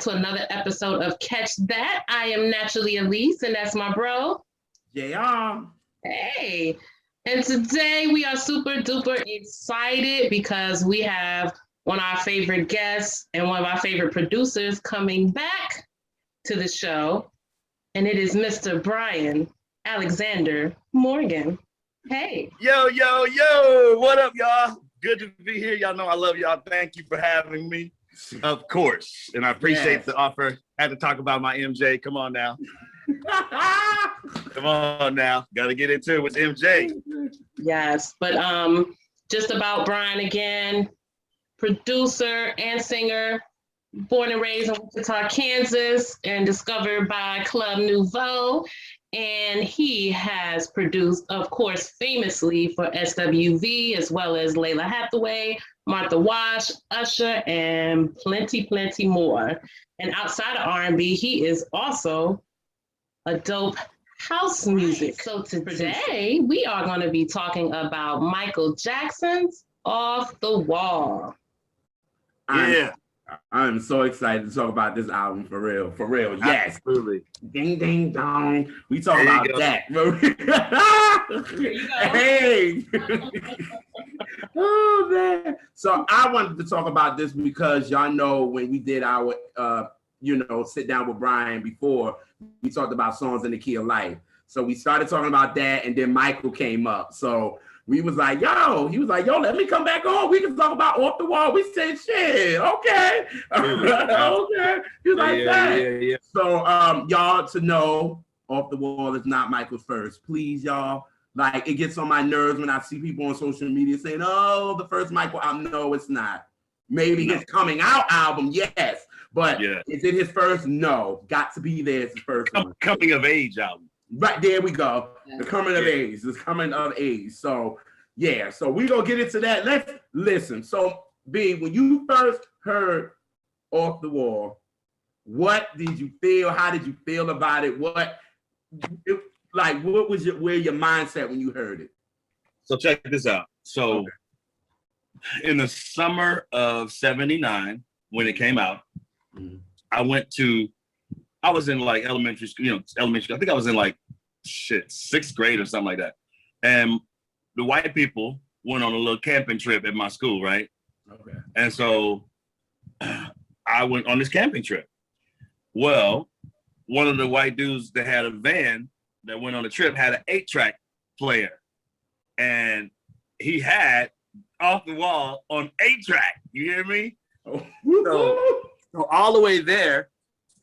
to another episode of Catch That. I am Naturally Elise, and that's my bro. Yeah. Hey. And today we are super duper excited because we have one of our favorite guests and one of our favorite producers coming back to the show. And it is Mr. Brian Alexander Morgan. Hey. Yo, yo, yo. What up, y'all? Good to be here. Y'all know I love y'all. Thank you for having me. Of course. And I appreciate the offer. Had to talk about my MJ. Come on now. Come on now. Got to get into it with MJ. Yes, but just about Brian again, producer and singer, born and raised in Wichita, Kansas, and discovered by Club Nouveau. And he has produced, of course, famously for SWV, as well as Layla Hathaway, Martha Wash, Usher, and plenty, plenty more. And outside of R&B, he is also a dope house music. So today, we are going to be talking about Michael Jackson's Off the Wall. Yeah. I'm so excited to talk about this album for real. For real. Yes. Absolutely. Ding, ding, dong. We talk There about you go. that. Here you go. Hey. Oh, man. So I wanted to talk about this because y'all know when we did our, sit down with Brian before, we talked about songs in the key of life. So we started talking about that, and then Michael came up. So we was like, he was like, let me come back on. We can talk about Off the Wall. We said, shit, okay. Okay. He was like, that. Yeah. So y'all to know, Off the Wall is not Michael's first. Please, y'all. Like, it gets on my nerves when I see people on social media saying, oh, the first Michael album. No, it's not. Maybe his coming out album, yes. But is it his first? No. Got to be there. It's his first one. Coming of age album. Right, there we go. The coming of age. This coming of age. So, so we're going to get into that. Let's listen. So, B, when you first heard Off the Wall, what did you feel? How did you feel about it? What was where your mindset when you heard it? So check this out. So in the summer of 79, when it came out, I was in like elementary school. I think I was in like sixth grade or something like that. And the white people went on a little camping trip at my school, right? Okay. And so I went on this camping trip. Well, one of the white dudes that had a van that went on the trip had an 8-track player. And he had Off the Wall on 8-track. You hear me? So all the way there,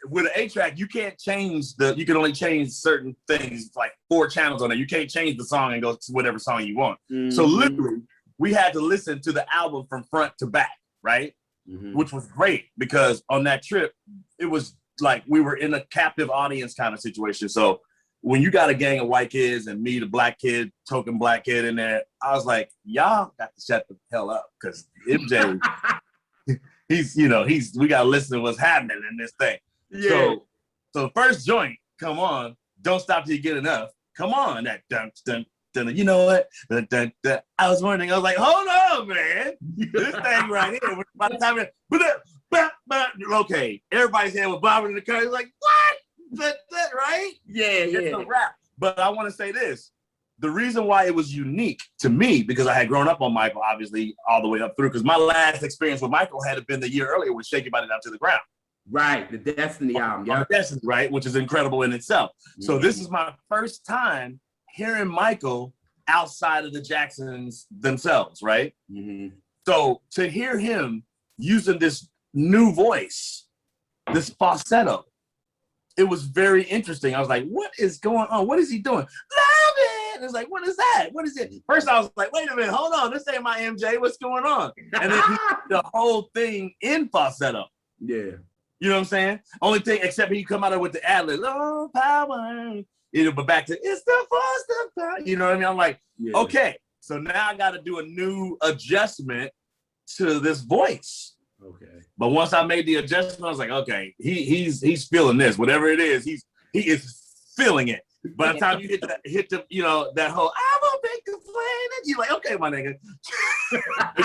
with an 8-track, you can't change you can only change certain things, like 4 channels on there. You can't change the song and go to whatever song you want. Mm-hmm. So literally, we had to listen to the album from front to back, right? Mm-hmm. Which was great because on that trip, it was like we were in a captive audience kind of situation. So when you got a gang of white kids and me, the black kid, token black kid in there, I was like, y'all got to shut the hell up because MJ, we got to listen to what's happening in this thing. Yeah. So the first joint, come on, Don't Stop Till You Get Enough. Come on, that dun dun dun. You know what? Dun, dun, dun. I was wondering. I was like, hold on, man. This thing right here. By the time okay, everybody's head was bobbing in the car. Like, what? That right? Yeah. It's a rap. But I want to say this. The reason why it was unique to me, because I had grown up on Michael, obviously, all the way up through, because my last experience with Michael had been the year earlier with Shake Your Body Down to the Ground. Right, the Destiny album. Yeah, Destiny, right, which is incredible in itself. Mm-hmm. So this is my first time hearing Michael outside of the Jacksons themselves, right? Mm-hmm. So to hear him using this new voice, this falsetto, it was very interesting. I was like, what is going on? What is he doing? Love it! It's like, what is that? What is it? First I was like, wait a minute, hold on. This ain't my MJ. What's going on? And then he did the whole thing in falsetto. Yeah. You know what I'm saying? Only thing, except he come out of with the ad-lib, oh, power. But back to, it's the force of power. You know what I mean? I'm like, okay. So now I got to do a new adjustment to this voice. Okay. But once I made the adjustment, I was like, okay, he's feeling this. Whatever it is, he is feeling it. By the time you hit the that whole I won't be complaining, you're like, okay, my nigga.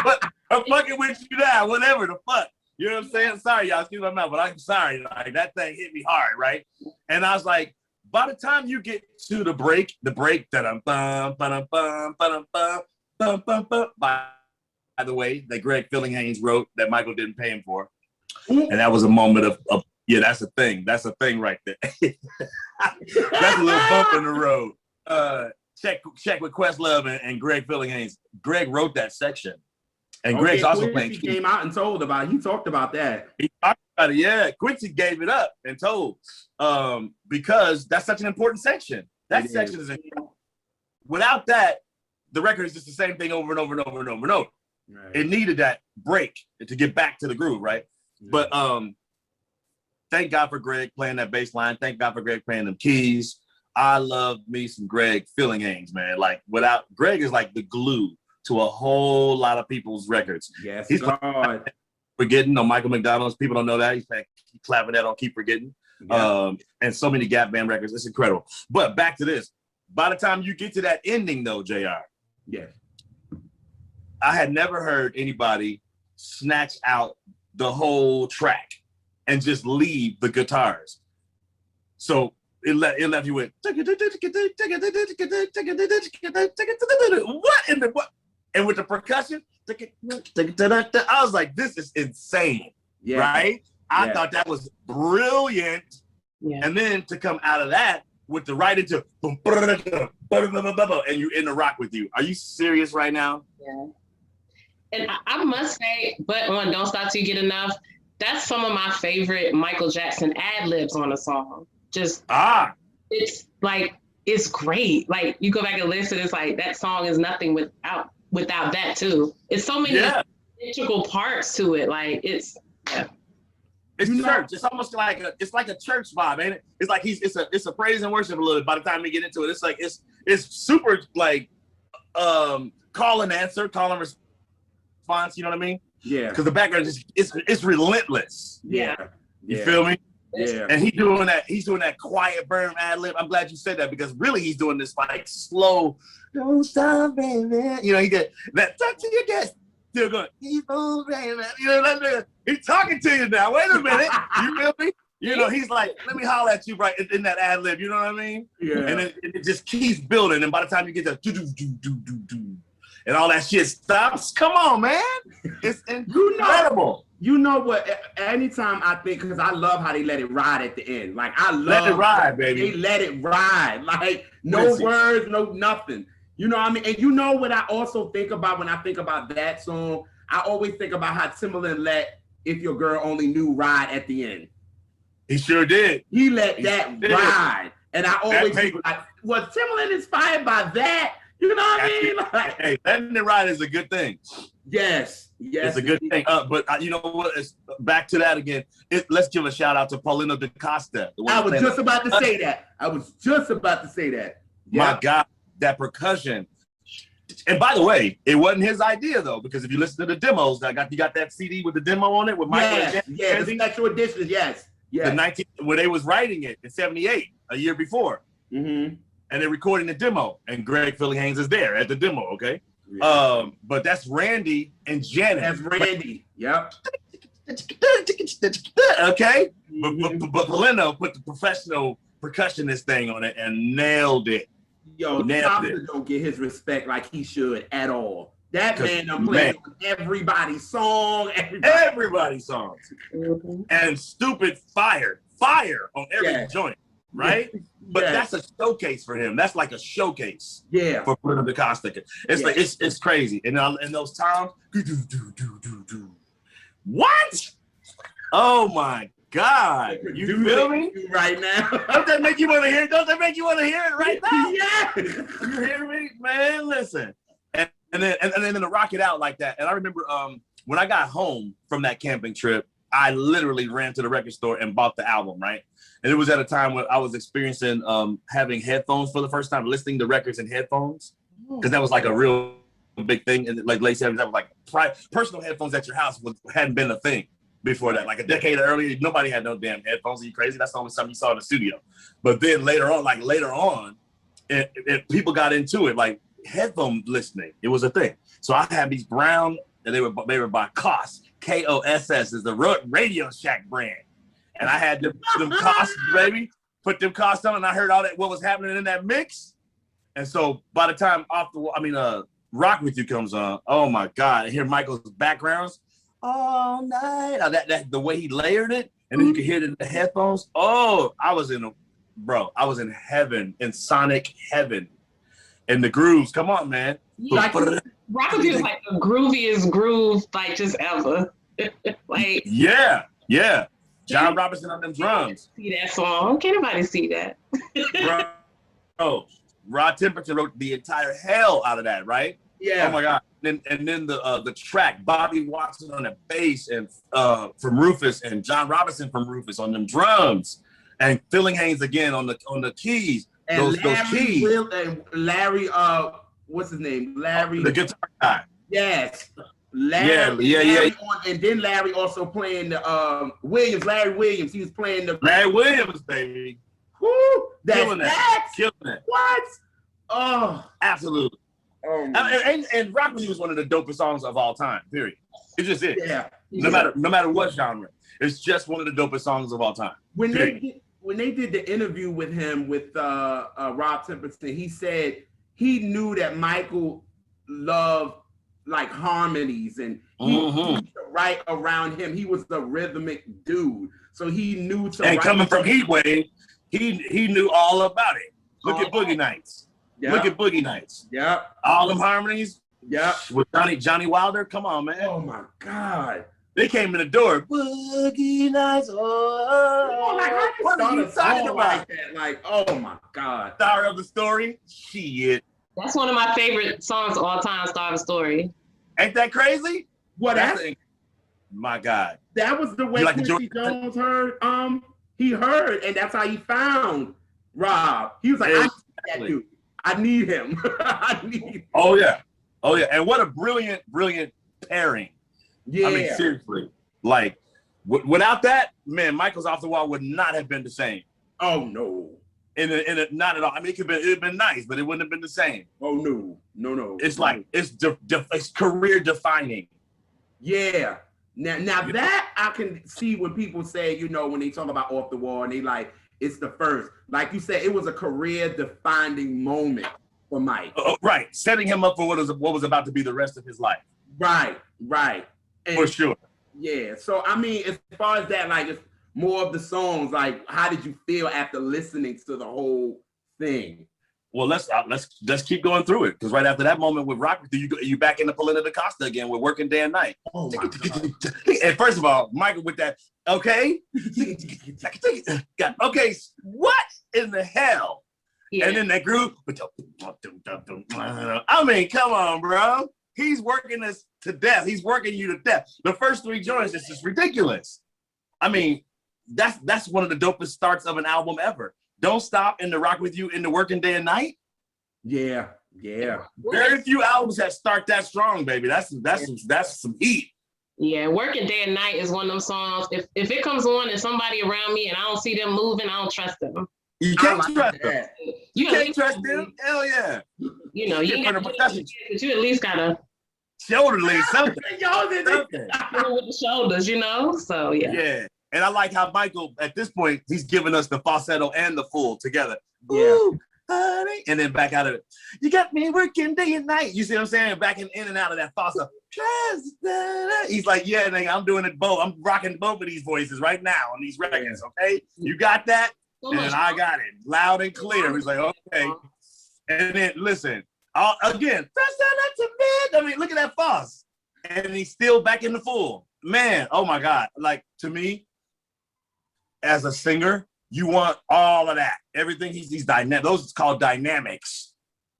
But I'm fucking with you now, whatever the fuck. You know what I'm saying? Sorry, y'all, excuse my mouth, but I'm sorry. Like that thing hit me hard, right? And I was like, by the time you get to the break, that by the way, that Greg Fillinghaynes wrote that Michael didn't pay him for. And that was a moment of yeah, that's a thing. That's a thing right there. That's a little bump in the road. Check with Questlove and Greg Fillinghaynes. Greg wrote that section. And Greg's also playing. He came out and told about it. He talked about that. He talked about it, yeah. Quincy gave it up and told because that's such an important section. That section is important. Without that, the record is just the same thing over and over and over and over and over. Right. It needed that break to get back to the groove, right? Yeah. But thank God for Greg playing that bass line. Thank God for Greg playing them keys. I love me some Greg Fillinghaynes, man. Like without Greg is like the glue to a whole lot of people's records. Yes, he's Forgetting on Michael McDonald's. People don't know that. He's like clapping that on Keep Forgetting. Yeah. And so many Gap Band records. It's incredible. But back to this. By the time you get to that ending though, JR. Yeah. I had never heard anybody snatch out the whole track and just leave the guitars. So it left you with what in the what? And with the percussion, I was like, this is insane, right? I thought that was brilliant. Yeah. And then to come out of that with the right into and you're in the rock with you. Are you serious right now? Yeah. And I must say, but on Don't Stop Till You Get Enough, that's some of my favorite Michael Jackson ad-libs on a song. Just, it's like, it's great. Like, you go back and listen, it's like, that song is nothing without that too. It's so many integral parts to it. Like, it's church. It's almost like it's like a church vibe, ain't it? It's like it's a praise and worship a little bit. By the time we get into it, it's like it's super like call and answer, call and response. You know what I mean? Yeah. Because the background is it's relentless. Yeah. You feel me? Yeah. And he's doing that quiet burn ad lib. I'm glad you said that because really he's doing this like slow, don't stop, baby. You know, he get that talk to your guest. Still going, keep on, baby. You know, he's talking to you now. Wait a minute. You feel me? You know, he's like, let me holler at you right in that ad lib. You know what I mean? Yeah. And it just keeps building. And by the time you get to do, and all that shit stops, come on, man. It's incredible. You know what? Anytime I think, because I love how they let it ride at the end. Like, I love let it ride, baby. They let it ride. Like, no words, no nothing. You know what I mean? And you know what I also think about when I think about that song? I always think about how Timbaland let If Your Girl Only Knew ride at the end. He sure did. He let that ride. And I always think like, was Timbaland inspired by that? You know what I mean? Like, hey, letting it ride is a good thing. Yes. It's a good thing. But you know what? It's back to that again. Let's give a shout out to Paulino DaCosta. I was just about to say that. My God, that percussion. And by the way, it wasn't his idea though, because if you listen to the demos, you got that CD with the demo on it with Michael. Yeah, the special editions. Yes. When they was writing it in '78, a year before. Mm-hmm. And they're recording the demo, and Greg Fillinghaynes is there at the demo, okay? Yeah. But that's Randy and Janet. That's Randy, yep. Okay? But Paulino put the professional percussionist thing on it and nailed it. Yo, Thompson don't get his respect like he should at all. That man done played everybody's song. Everybody's songs. Mm-hmm. And stupid fire on every joint. Right? But that's a showcase for him. That's like a showcase. Yeah. For Paulino DaCosta. It's like it's crazy. And in those times, what? Oh my God. You feel me? Right now. Don't that make you want to hear it? Don't that make you want to hear it right now? Yeah. You hear me? Man, listen. And then to rock it out like that. And I remember when I got home from that camping trip, I literally ran to the record store and bought the album, right? And it was at a time when I was experiencing having headphones for the first time, listening to records in headphones, because that was like a real big thing in like late 70s. That was like personal headphones at your house hadn't been a thing before that. Like a decade earlier, nobody had no damn headphones. Are you crazy? That's the only something you saw in the studio. But then later on, people got into it, like headphone listening. It was a thing. So I had these brown, and they were by Koss, KOSS is the Radio Shack brand. And I had them costs, baby. Put them costs on, and I heard all that, what was happening in that mix. And so by the time Rock With You comes on, oh my God, I hear Michael's backgrounds all night. That the way he layered it, and then you could hear it in the headphones. Oh, I was in heaven, in sonic heaven. And the grooves, come on, man. Yeah, Rock With You is like the grooviest groove, like just ever. Like yeah. John Robinson on them drums. See that song? Can't nobody see that. Bro, Rod Temperton wrote the entire hell out of that, right? Yeah. Oh my God. And then the track, Bobby Watson on the bass, and from Rufus, and John Robinson from Rufus on them drums, and Philling Haynes again on the keys. And those keys. Larry, what's his name? Larry, the guitar guy. Yes. Larry, yeah. And then Larry also playing the Larry Williams. He was playing the Larry Williams, baby. Woo! Killing it. What? Oh, absolutely. Oh, and Rock With You was one of the dopest songs of all time. Period. It just is. Yeah. No matter what genre, it's just one of the dopest songs of all time. When they did the interview with him with Rob Temperton, he said he knew that Michael loved like harmonies, and he knew to write around him. He was a rhythmic dude, so he knew to. And coming from Heatwave, he knew all about it. Look at Boogie Nights. Yep. Look at Boogie Nights. Yeah. All them harmonies. Yeah. With Johnny Wilder. Come on, man. Oh my God. They came in the door. Boogie Nights. Oh, what are you talking about? Like that? Like, oh my God. Star of the Story. Shit. That's one of my favorite songs of all time, Star of the Story. Ain't that crazy? What? My God. That was the way Quincy Jones heard. He heard, and that's how he found Rob. He was like, I need that dude. I need him. I need him. Oh yeah. And what a brilliant pairing. Yeah. I mean, seriously. Like, without that, man, Michael's Off the Wall would not have been the same. Oh no. Not at all. I mean, it'd have been nice, but it wouldn't have been the same. Oh no. It's like it's career defining. Yeah. Now that I can see when people say, when they talk about Off the Wall, and they like it's the first. Like you said, it was a career defining moment for Mike. Right, setting him up for what was about to be the rest of his life. Right. And, for sure. Yeah. So I mean, as far as that, like, it's more of the songs. Like, how did you feel after listening to the whole thing? Well, let's keep going through it, because right after that moment with Rock, you back in the Polina da Costa again with Working Day and Night. Oh my God. And first of all, Michael with that, okay, okay, what in the hell? Yeah. And then that groove. I mean, come on, bro. He's working us to death. He's working you to death. The first three joints is just ridiculous. I mean, that's one of the dopest starts of an album ever. Don't Stop and the Rock With You in the Working Day and Night. Yeah. Very few albums that start that strong, baby. That's some heat. Yeah, Working Day and Night is one of those songs. If it comes on and somebody around me and I don't see them moving, I don't trust them. You can't trust them. You can't trust them. Hell yeah. You at least gotta shoulder lead something. With the shoulders, So yeah. Yeah. And I like how Michael, at this point, he's giving us the falsetto and the full together. Yeah. Ooh, honey. And then back out of it. You got me working day and night. You see what I'm saying? Back in and out of that falsetto. He's like, yeah, nigga, I'm doing it both. I'm rocking both of these voices right now on these records, okay? You got that? And I got it. Loud and clear. He's like, okay. And then, listen, again, I mean, look at that false. And he's still back in the full. Man, oh my God. Like, to me, as a singer, you want all of that. Everything he's dynamic. Those is called dynamics.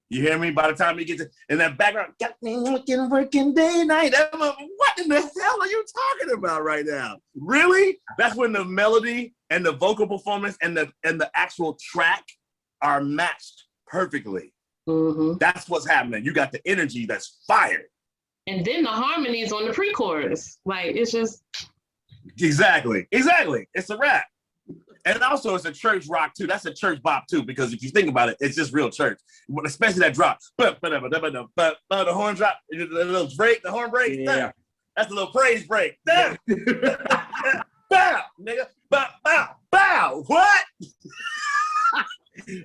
You hear me? By the time he gets in that background, got me working day and night. What in the hell are you talking about right now? Really? That's when the melody and the vocal performance and the actual track are matched perfectly. Mm-hmm. That's what's happening. You got the energy that's fired. And then the harmonies on the pre-chorus. Like, it's just... Exactly. It's a rap. And also, it's a church rock, too. That's a church bop, too, because if you think about it, it's just real church. Especially that drop. The horn drop, the horn break. Yeah. That's a little praise break. Damn. Bow, nigga. Bow, bow, bow. What?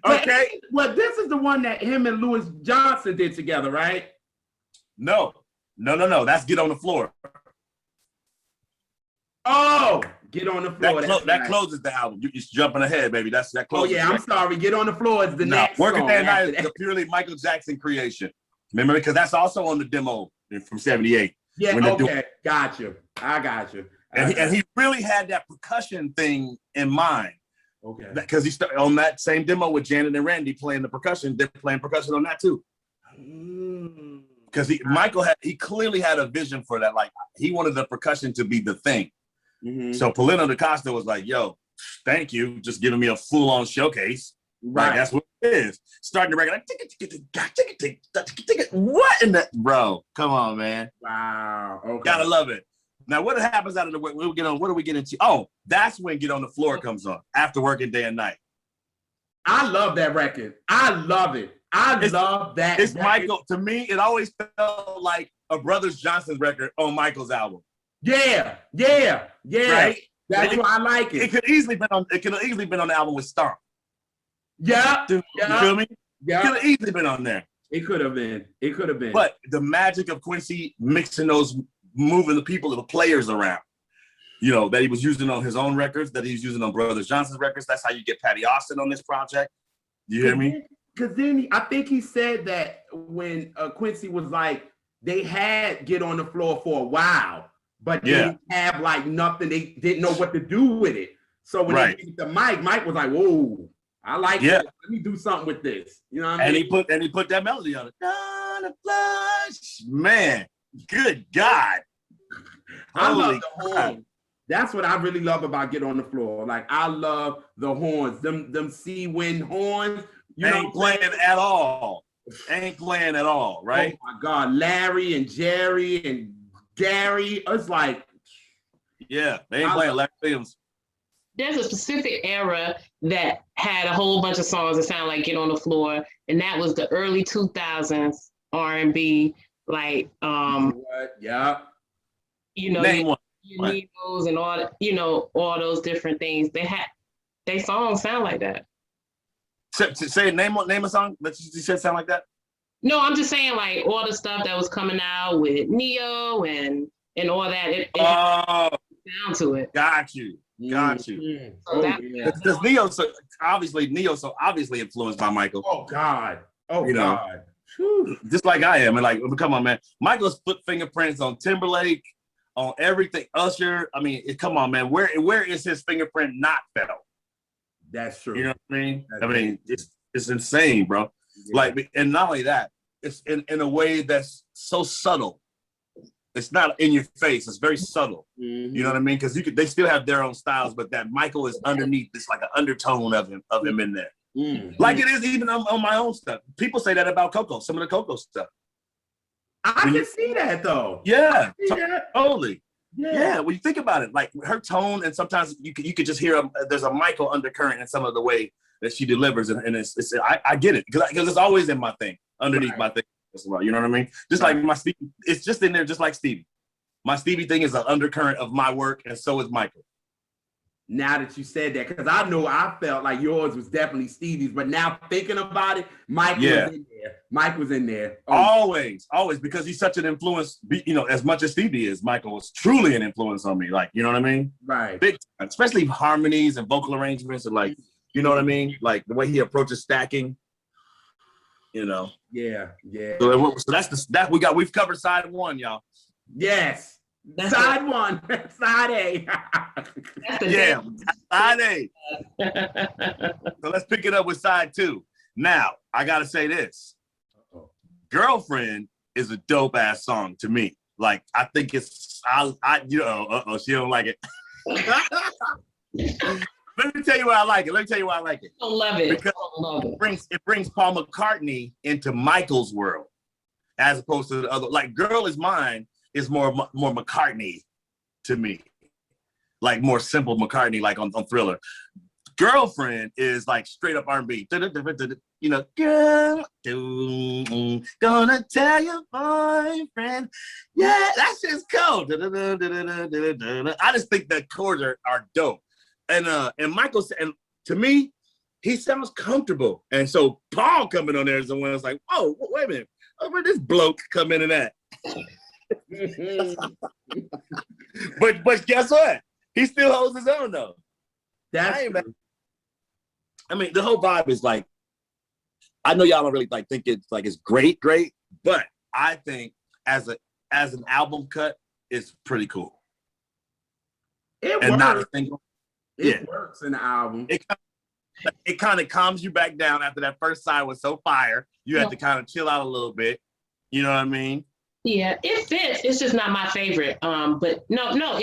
Okay. Well, this is the one that him and Louis Johnson did together, right? No. That's Get on the Floor. Oh, Get on the Floor. That closes the album. You're just jumping ahead, baby. That Oh closes. yeah, I'm sorry. Get on the Floor is the next Working song. Day and Night is a purely Michael Jackson creation. Remember, because that's also on the demo from '78. Yeah. Okay. Got you. I got you. And he really had that percussion thing in mind. Okay. Because he started on that same demo with Janet and Randy playing the percussion. They're playing percussion on that too. Because Michael he clearly had a vision for that. Like he wanted the percussion to be the thing. Mm-hmm. So Paulino DaCosta was like, "Yo, thank you, just giving me a full-on showcase." Right. Like, that's what it is. Starting the record like, what in the bro? Come on, man. Wow. Okay. Gotta love it. Now, what happens out of the way? What do we get into? Oh, that's when Get on the Floor comes on after Working Day and Night. I love that record. I love it. I love that. It's record. Michael. To me, it always felt like a Brothers Johnson record on Michael's album. Yeah. Right? That's why I like it. It could easily been on the album with Stomp. Yeah. You feel me? Yeah. It could have easily been on there. It could have been. But the magic of Quincy mixing those, moving the people, the players around, you know, that he was using on his own records, that he was using on Brothers Johnson's records. That's how you get Patty Austin on this project. You hear me? Because then I think he said that when Quincy was like, they had Get on the Floor for a while, but they didn't have like nothing. They didn't know what to do with it. So when they gave the Mike was like, whoa, I like it. Let me do something with this. You know what I mean? And he put that melody on it. On the flush. Man, good God. I love the horns. That's what I really love about Get on the Floor. Like I love the horns, them sea wind horns. You ain't playing at all. Ain't playing at all, right? Oh my God, Larry and Jerry and Gary. It's like, yeah, they ain't playing Larry Williams. There's a specific era that had a whole bunch of songs that sound like Get on the Floor, and that was the early 2000s R&B, like yeah, you know, name one. Needles and all, you know, all those different things. They songs sound like that. Say name a song that you said sound like that. No, I'm just saying like all the stuff that was coming out with Neo and all that. It down to it. Got you. So because Neo so obviously influenced by Michael. Oh God. You know, just like I am. And like, come on, man. Michael's put fingerprints on Timberlake, on everything. Usher. I mean, come on, man. Where is his fingerprint not felt? That's true. You know what I mean? It's insane, bro. Yeah. Like, and not only that, it's in a way that's so subtle. It's not in your face. It's very subtle. Mm-hmm. You know what I mean? Because they still have their own styles, but that Michael is underneath. It's like an undertone of him in there. Mm-hmm. Like it is even on my own stuff. People say that about Coco. Some of the Coco stuff. I can see that though. Yeah, totally. Yeah, when you think about it, like her tone, and sometimes you could just hear there's a Michael undercurrent in some of the way that she delivers, and it's I get it because it's always in my thing, underneath my thing as well. You know what I mean? Just like my Stevie, it's just in there, just like Stevie. My Stevie thing is an undercurrent of my work, and so is Michael. Now that you said that, because I know I felt like yours was definitely Stevie's, but now thinking about it, Mike was in there. Mike was in there. Always, because he's such an influence. You know, as much as Stevie is, Michael was truly an influence on me. Like, you know what I mean? Right. Big time, especially harmonies and vocal arrangements, and like, you know what I mean? Like the way he approaches stacking. You know. Yeah. So that's we've covered side one, y'all. Yes. Side one, side A. Yeah, side A. So let's pick it up with side two. Now, I gotta say this. Girlfriend is a dope ass song to me. Like, I think it's she don't like it. Let me tell you why I like it. I love it. Because it brings Paul McCartney into Michael's world, as opposed to the other. Like, Girl Is Mine is more McCartney to me, like more simple McCartney, like on Thriller. Girlfriend is like straight up R&B. You know, girl, gonna tell your boyfriend. Yeah, that shit's cool. I just think the chords are dope. And Michael said, and to me, he sounds comfortable. And so Paul coming on there is the one that's like, whoa, wait a minute. Where this bloke come in and at? but guess what? He still holds his own though. I mean, the whole vibe is like, I know y'all don't really like think it's like it's great, but I think as an album cut, it's pretty cool. It and works. Not a single. It works in the album. It kind of calms you back down after that first side was so fire. You had to kind of chill out a little bit. You know what I mean? Yeah, it fits. It's just not my favorite. But no,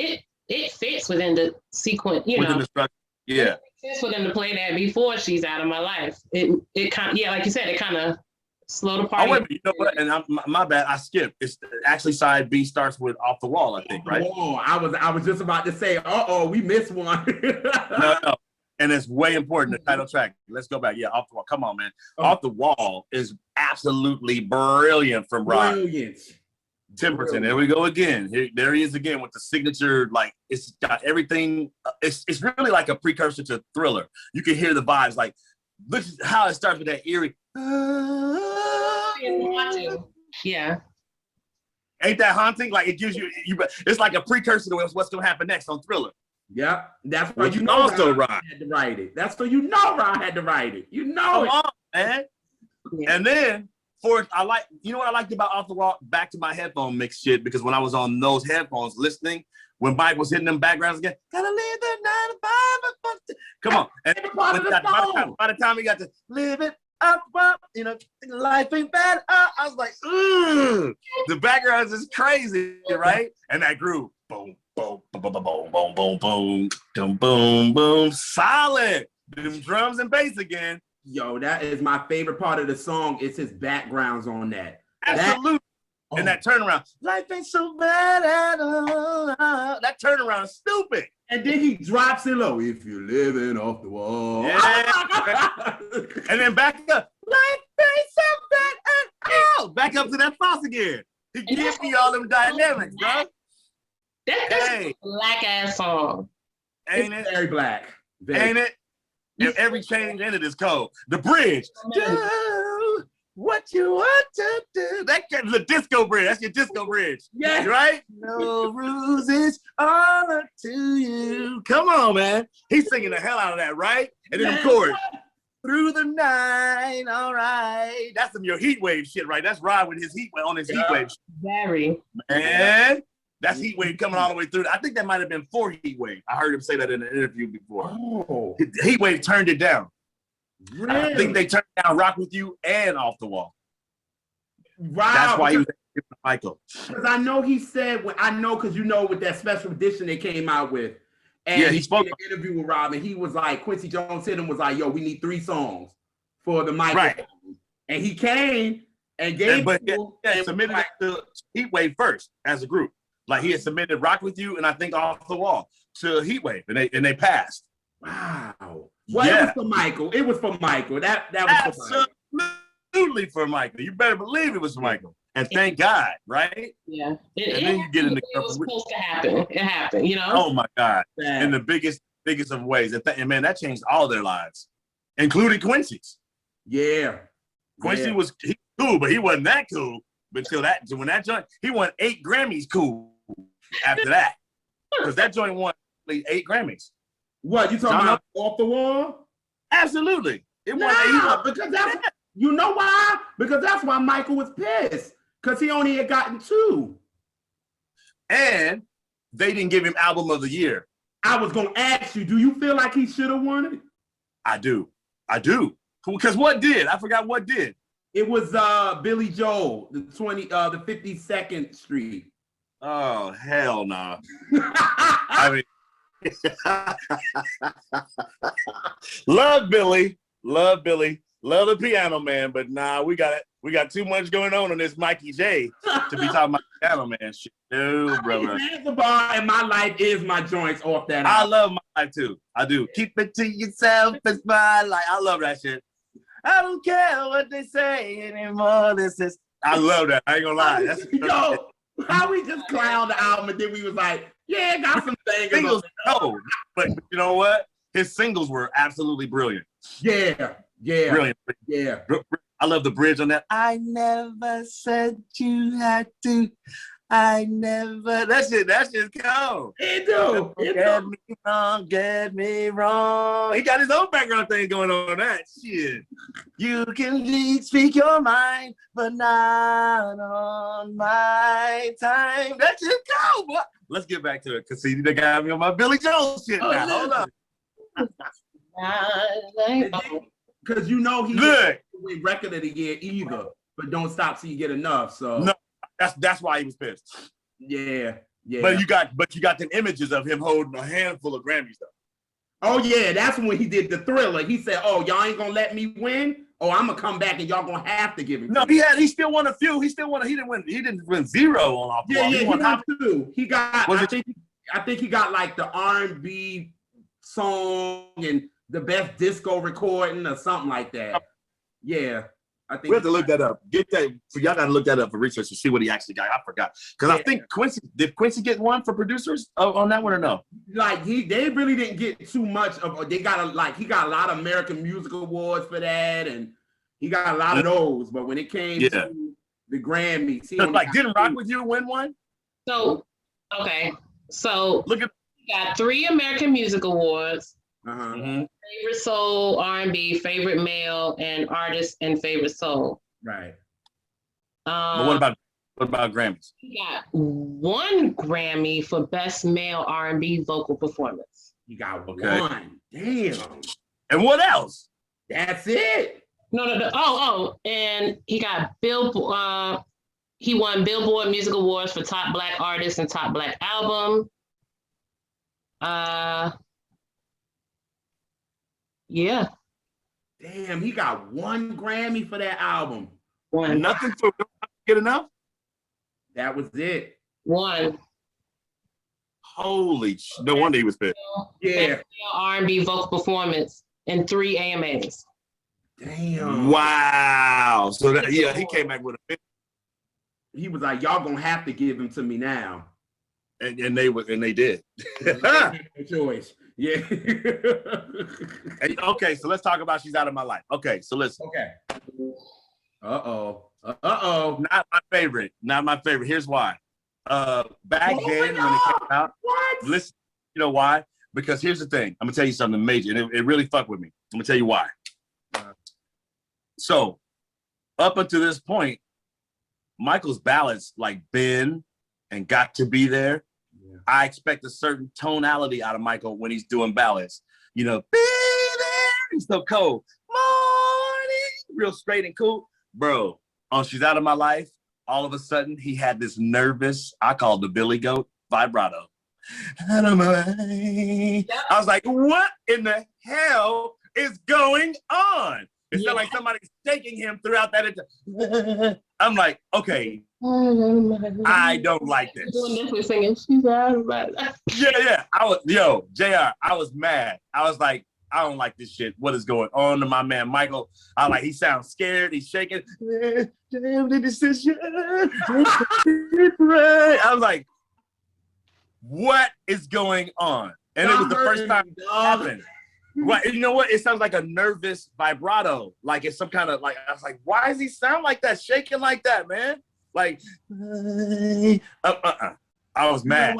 it fits within the sequence. Within the structure. Yeah. It fits for them to play that before she's out of my life. It kind of, like you said, it kind of slowed the party. Oh wait, you know what? And my bad, I skipped. It's actually side B starts with Off the Wall, I think, right? Oh, I was just about to say, we missed one. No. And it's way important, the title track. Let's go back. Yeah, Off the Wall. Come on, man. Off the Wall is absolutely brilliant from Rod. Brilliant. Timberton. There we go again. There he is again with the signature, like it's got everything. It's really like a precursor to Thriller. You can hear the vibes, like look how it starts with that eerie. Yeah. Ain't that haunting? Like it gives you it's like a precursor to what's gonna happen next on Thriller. Yep, that's why you know Ron had to write it. That's why you know Ron had to write it. You know it. Come on, man. Yeah. And then what I liked about Off the Wall, back to my headphone mix shit, because when I was on those headphones listening, when Mike was hitting them backgrounds again, gotta leave the 9 to 5. Come on. And by the time he got to live it up, life ain't bad. I was like, the backgrounds is crazy, right? And that groove, boom, boom, boom, boom, boom, boom, boom, boom, boom, boom, boom, solid. Them drums and bass again. Yo, that is my favorite part of the song. It's his backgrounds on that. Absolutely. And that turnaround. Life ain't so bad at all. That turnaround is stupid. And then he drops it low. If you're living off the wall. Yeah. And then back up. Life ain't so bad at all. Back up to that false again. He gives me all them dynamics, bro. That's a black ass song. Ain't it? Very black. Ain't it? And every change in it is cold. The bridge. Do what you want to do. That's the disco bridge. That's your disco bridge. Yeah. Right? No roses, all up to you. Come on, man. He's singing the hell out of that, right? And then the chorus. Through the night, all right. That's some your heat wave shit, right? That's Rod with his heat wave on his heat wave. Very. Man. That's Heat Wave coming all the way through. I think that might have been 4 Heat Wave. I heard him say that in an interview before. Oh. Heat Wave turned it down. Really? I think they turned down Rock With You and Off the Wall. Wow. That's why he was Michael. Because I know he said, because with that special edition they came out with. And yeah, he spoke in an interview with Rob, and he was like, Quincy Jones hit him, was like, yo, we need 3 songs for the Michael. Right. And he came and gave he submitted it to Heat Wave first as a group. Like he had submitted Rock With You and I think Off the Wall to Heat Wave, and they passed. Wow. Well, it was for Michael. It was for Michael. That was for Michael. Absolutely for Michael. You better believe it was for Michael. And thank God, right? Yeah. And then you get in the. It was supposed to happen. It happened, Oh my God! Yeah. In the biggest of ways, and man, that changed all their lives, including Quincy's. Yeah. Quincy was cool, but he wasn't that cool until when that joint. He won 8 Grammys. Cool. After that, because that joint won 8 Grammys. What you talking about? Off the Wall? Absolutely, it won 8. Because you know why? Because that's why Michael was pissed. Because he only had gotten 2, and they didn't give him Album of the Year. I was gonna ask you, do you feel like he should have won it? I do. Because what did? I forgot what did. It was Billy Joel, the 52nd Street. Oh, hell no. I mean, love Billy, love the Piano Man, but nah, we got it. We got too much going on this Mikey J to be talking about piano man shit. No, brother. The bar in my life is my joints off that. I love my life too. I do. Keep it to yourself. It's my life. I love that shit. I don't care what they say anymore. This is. I love that. I ain't gonna lie. That's yo. How we just clowned the album and then we was like, yeah, got some singles. No, but you know what? His singles were absolutely brilliant. Yeah. Brilliant. Yeah. I love the bridge on that. I never said you had to. I never. That's just cold. It do. Get me wrong. He got his own background thing going on that shit. You can speak your mind, but not on my time. That's just cold. Boy. Let's get back to it, because see, they got me on my Billy Joel shit now. Hold on. Because you know he didn't win record of the year either, but don't stop till you get enough. So no, that's why he was pissed. Yeah. But you got the images of him holding a handful of Grammys though. Oh yeah, that's when he did the Thriller. He said, "Oh, y'all ain't gonna let me win. Oh, I'm gonna come back and y'all gonna have to give it." No, he still won a few. He didn't win. He didn't win zero on off. Yeah, he won two. He got. I think he got like the R&B song and the best disco recording or something like that. Yeah. I think we have to look that up. Get that. So y'all gotta look that up for research to see what he actually got. I forgot. Because I think did Quincy get one for producers on that one or no? Like they really didn't get too much of. They got he got a lot of American Music Awards for that, and he got a lot of those. But when it came to the Grammys, didn't Rock With You win one? So okay, so look at he got 3 American Music Awards. Mm-hmm. Favorite soul, R&B, favorite male, and artist, and favorite soul. Right. But what about Grammys? He got 1 Grammy for best male R&B vocal performance. You got one. Damn. And what else? That's it. No. Oh, and he got Billboard. He won Billboard Music Awards for top Black artist and top Black album. Yeah. Damn, he got 1 Grammy for that album. 1. Nothing to get enough? That was it. 1. Holy no wonder he was pissed. Yeah. R&B vocal performance and 3 AMAs. Damn. Wow. So he came back with a bit. He was like, y'all gonna have to give him to me now. And they did. No choice. Yeah. Okay, so let's talk about She's Out of My Life. Okay, so listen. Okay. Uh-oh. Not my favorite. Here's why. Back then when it came out, listen, you know why? Because here's the thing. I'm gonna tell you something major, and it really fucked with me. I'm gonna tell you why. So up until this point, Michael's ballads like Ben and Got to Be There. Yeah. I expect a certain tonality out of Michael when he's doing ballads. You know, be there. He's so cold. Morning. Real straight and cool. Bro, on She's Out of My Life, all of a sudden he had this nervous, I call it the Billy Goat vibrato. Out of my life. I was like, what in the hell is going on? It sounded like somebody's shaking him throughout that. I'm like, okay, I don't like this. Singing, She's Out of My Life. Yeah. JR, I was mad. I was like, I don't like this shit. What is going on to my man Michael? He sounds scared. He's shaking. Damn the decision. I was like, what is going on? And it was the first time it happened. Well, you know what? It sounds like a nervous vibrato. Like it's some kind of like, I was like, why does he sound like that? Shaking like that, man. Like, I was mad.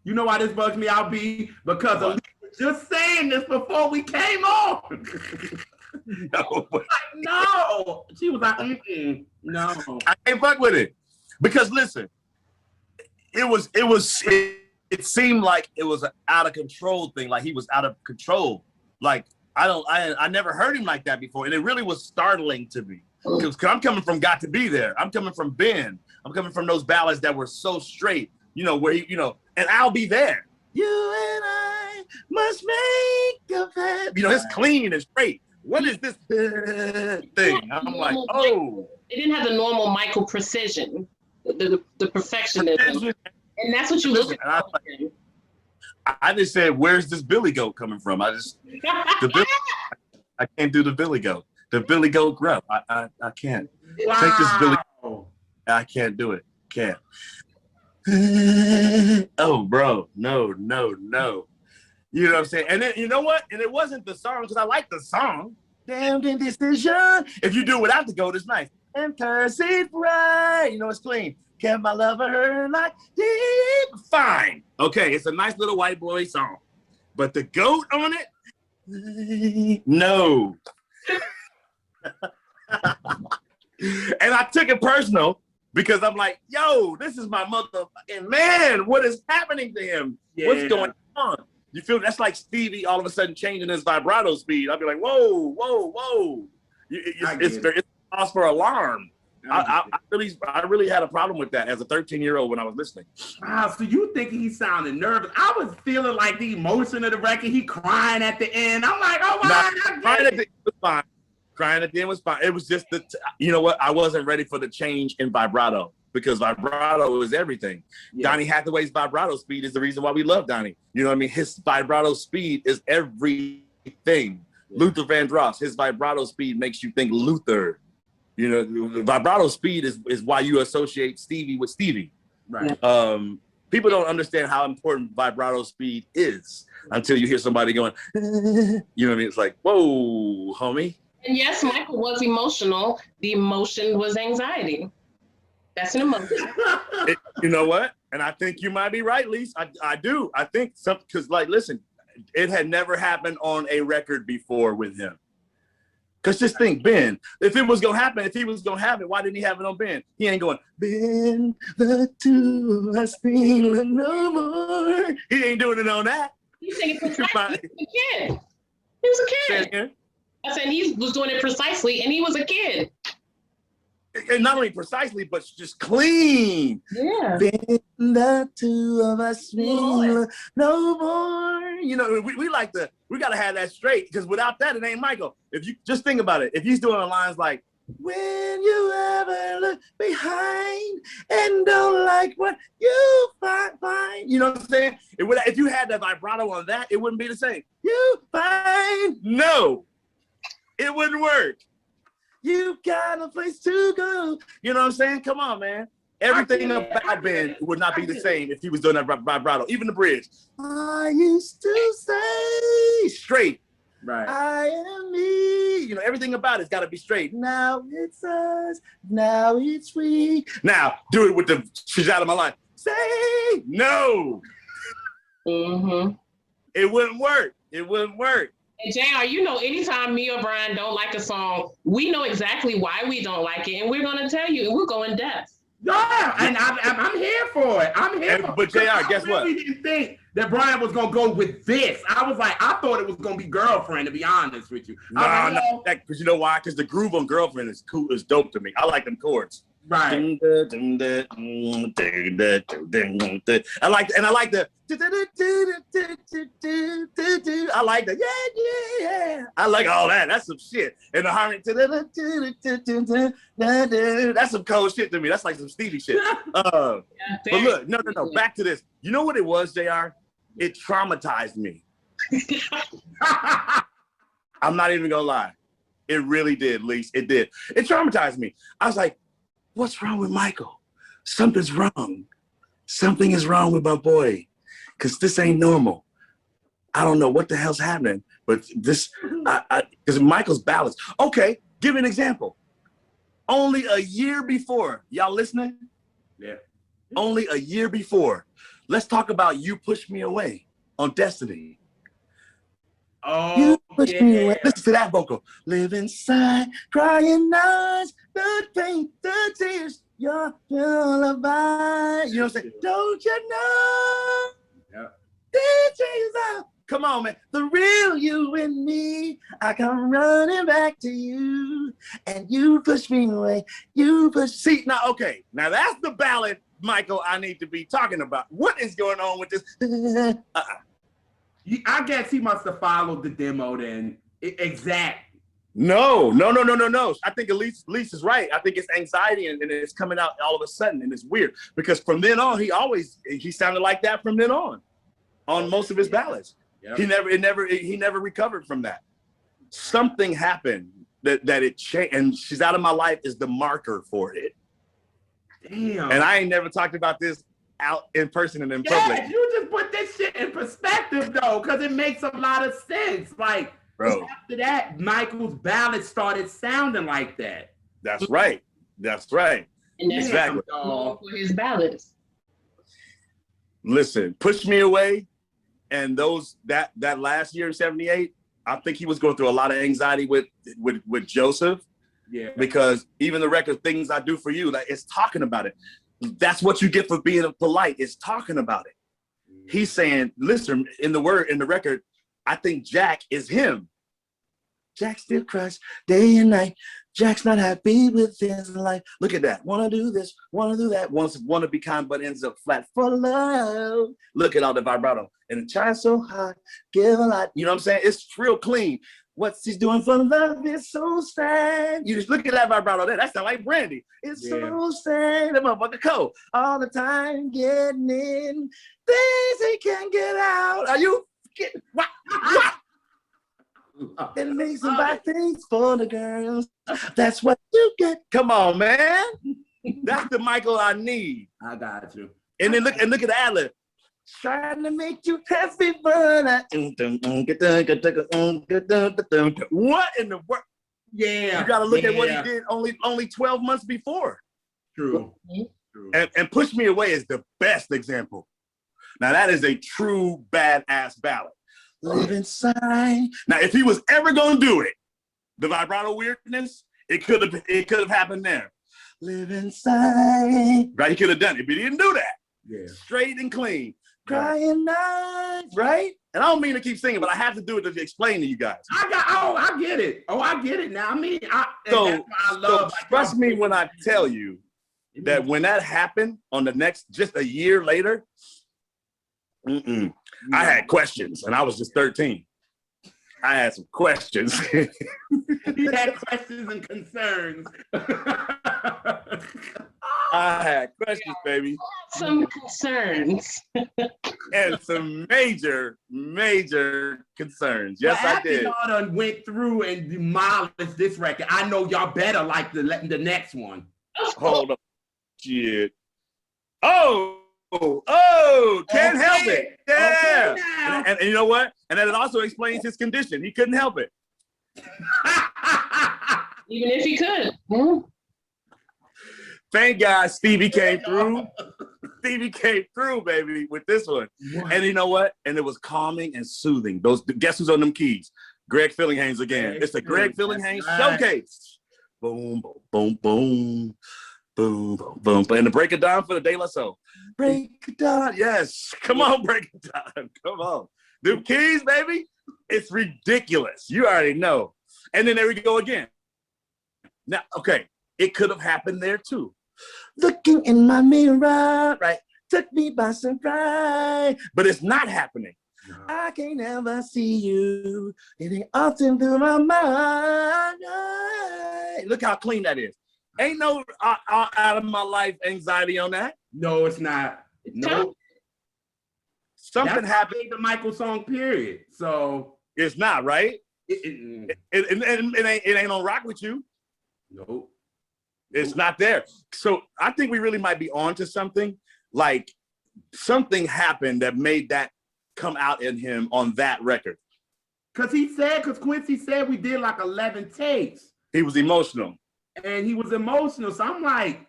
You know why this bugs me out, B? Because Aaliyah was just saying this before we came on. No. She was like, no. I can't fuck with it. Because listen, it seemed like it was an out of control thing. Like he was out of control. Like I never heard him like that before. And it really was startling to me. Because I'm coming from Got to Be There. I'm coming from Ben. I'm coming from those ballads that were so straight, where and I'll Be There. You and I must make a pact. It's clean and straight. What is this thing? I'm like, oh. It didn't have the normal Michael precision, the perfectionism. And that's what you look at. I just said, where's this Billy Goat coming from? I can't do the Billy Goat. The Billy Goat gruff. I can't. Wow. Take this Billy. I can't do it. Can't. Oh, bro. No. You know what I'm saying? And then, you know what? And it wasn't the song, because I like the song. Damn indecision. If you do it without the goat, it's nice. And cursive right. You know, it's clean. Kept my lover her like deep. Fine. Okay, it's a nice little white boy song. But the goat on it? No. And I took it personal because I'm like, yo, this is my motherfucking man. What is happening to him? Yeah. What's going on? You feel that's like Stevie all of a sudden changing his vibrato speed. I'll be like, whoa. It's cause for alarm. I really had a problem with that as a 13-year-old when I was listening. Wow, so you thinking he sounded nervous? I was feeling like the emotion of the record. He crying at the end. I'm like, oh my God. Crying at the end was fine. Crying at the end was fine. It was just you know what? I wasn't ready for the change in vibrato because vibrato is everything. Yeah. Donny Hathaway's vibrato speed is the reason why we love Donny. You know what I mean? His vibrato speed is everything. Yeah. Luther Vandross, his vibrato speed makes you think Luther. You know, the vibrato speed is why you associate Stevie with Stevie. Right. People don't understand how important vibrato speed is until you hear somebody going, you know what I mean? It's like, whoa, homie. And yes, Michael was emotional. The emotion was anxiety. That's an emotion. You know what? And I think you might be right, Lise. I do. I think because like, listen, it had never happened on a record before with him. Because just think, Ben, if he was gonna have it, why didn't he have it on Ben? He ain't going, Ben, the two of us feeling no more. He ain't doing it on that. He's singing precisely. He was a kid. I said he was doing it precisely, and he was a kid. And not only precisely, but just clean. Yeah. Ben, the two of us feeling no more. You know, we gotta have that straight, because without that, it ain't Michael. If you just think about it, if he's doing lines like, when you ever look behind and don't like what you find, you know what I'm saying? If you had that vibrato on that, it wouldn't be the same. You find, no, it wouldn't work. You got a place to go. You know what I'm saying? Come on, man. Everything about Ben would not be the same if he was doing that vibrato. Even the bridge. I used to say straight. Right. I am me. You know, everything about it's got to be straight. Now it's us. Now it's we. Now do it with the she's out of my line. Say no. Mm-hmm. It wouldn't work. It wouldn't work. And JR, you know, anytime me or Brian don't like a song, we know exactly why we don't like it, and we're going to tell you, and we'll go in depth. Yeah, and I'm here for it. I'm here for it. But JR, guess what? I really didn't think that Brian was going to go with this. I thought it was going to be Girlfriend, to be honest with you. No, because you know why? Because the groove on Girlfriend is cool, is dope to me. I like them chords. Right. I like the yeah. I like all that. That's some shit. And the harmony, that's some cold shit to me. That's like some Stevie shit. But look, no. Back to this. You know what it was, JR? It traumatized me. I'm not even gonna lie. It really did, Lise. It did. It traumatized me. I was like, what's wrong with Michael? Something's wrong. Something is wrong with my boy, because this ain't normal. I don't know what the hell's happening, but this, because Michael's ballads. Okay, give me an example. Only a year before, y'all listening? Yeah. Only a year before. Let's talk about You Push Me Away on Destiny. Oh, you push me away. Listen to that vocal. Live inside, crying eyes, the pain, the tears, your lullaby. You know what I'm saying? Don't you know? Yeah. DJ's out. Come on, man. The real you and me. I come running back to you, and you push me away. You push. See, now, okay. Now that's the ballad, Michael, I need to be talking about. What is going on with this? I guess he must have followed the demo then. Exact. No. I think Elise is right. I think it's anxiety and it's coming out all of a sudden, and it's weird because from then on he sounded like that from then on most of his ballads. Yep. He never recovered from that. Something happened that it changed, and She's Out of My Life is the marker for it. Damn. And I ain't never talked about this out in person and in public. You just put this shit in perspective though, because it makes a lot of sense. Like, bro, after that, Michael's ballads started sounding like that. That's right. And that's exactly for his ballads. Listen, Push Me Away, and that last year in '78, I think he was going through a lot of anxiety with Joseph. Yeah. Because even the record Things I Do For You, like, it's talking about it. That's what you get for being polite. It's talking about it. He's saying, listen, in the record, I think Jack is him. Jack still cries day and night. Jack's not happy with his life. Look at that. Wanna do this, wanna do that. Wanna be kind, but ends up flat for love. Look at all the vibrato. And try so hard, give a lot. You know what I'm saying? It's real clean. What he's doing for love is so sad. You just look at that vibrato there. That sounds like Brandy. It's so sad. That motherfucker cold. All the time getting in things he can't get out. Are you kidding? What? It makes some bad things for the girls. That's what you get. Come on, man. That's the Michael I need. I got you. And then look at the ad-lib. Trying to make you happy, but what in the world? Yeah, you got to look at what he did only 12 months before. True. And Push Me Away is the best example. Now that is a true badass ballad. Live inside. Now, if he was ever gonna do it, the vibrato weirdness, it could have happened there. Live inside. Right, he could have done it, but he didn't do that. Yeah, straight and clean. Crying nights, right? And I don't mean to keep singing, but I have to do it to explain to you guys. I get it. I get it now. I mean, I love. So trust me when I tell you that when that happened on the next, just a year later, I had questions, and I was just 13. I had some questions. He had questions and concerns. I had questions, baby. Some concerns. And some major concerns. Yes, I did. Y'all done went through and demolished this record. I know y'all better like the next one. Hold on. Shit. Can't help it. Yeah. Okay, and you know what? And then it also explains his condition. He couldn't help it. Even if he could. Thank God Stevie came through. Stevie came through, baby, with this one. What? And you know what? And it was calming and soothing. Guess who's on them keys? Greg Fillinghanes again. It's the Greg Fillinghanes showcase. Boom, boom, boom, boom. Boom, boom, boom. And the Break It Down for the De La Soul. Break it down. Yes. Come on, break it down. Come on. Them keys, baby. It's ridiculous. You already know. And then there we go again. Now, okay. It could have happened there too. Looking in my mirror, right? Took me by surprise. But it's not happening. No. I can't ever see you. It ain't often through my mind. Look how clean that is. Ain't no out of my life anxiety on that. No, it's not. No. Something happened. The Michael song, period. So it's not, right? It ain't on Rock With You. Nope. It's not there. So I think we really might be on to something. Like something happened that made that come out in him on that record. Because Quincy said we did like 11 takes. He was emotional. And he was emotional. So I'm like,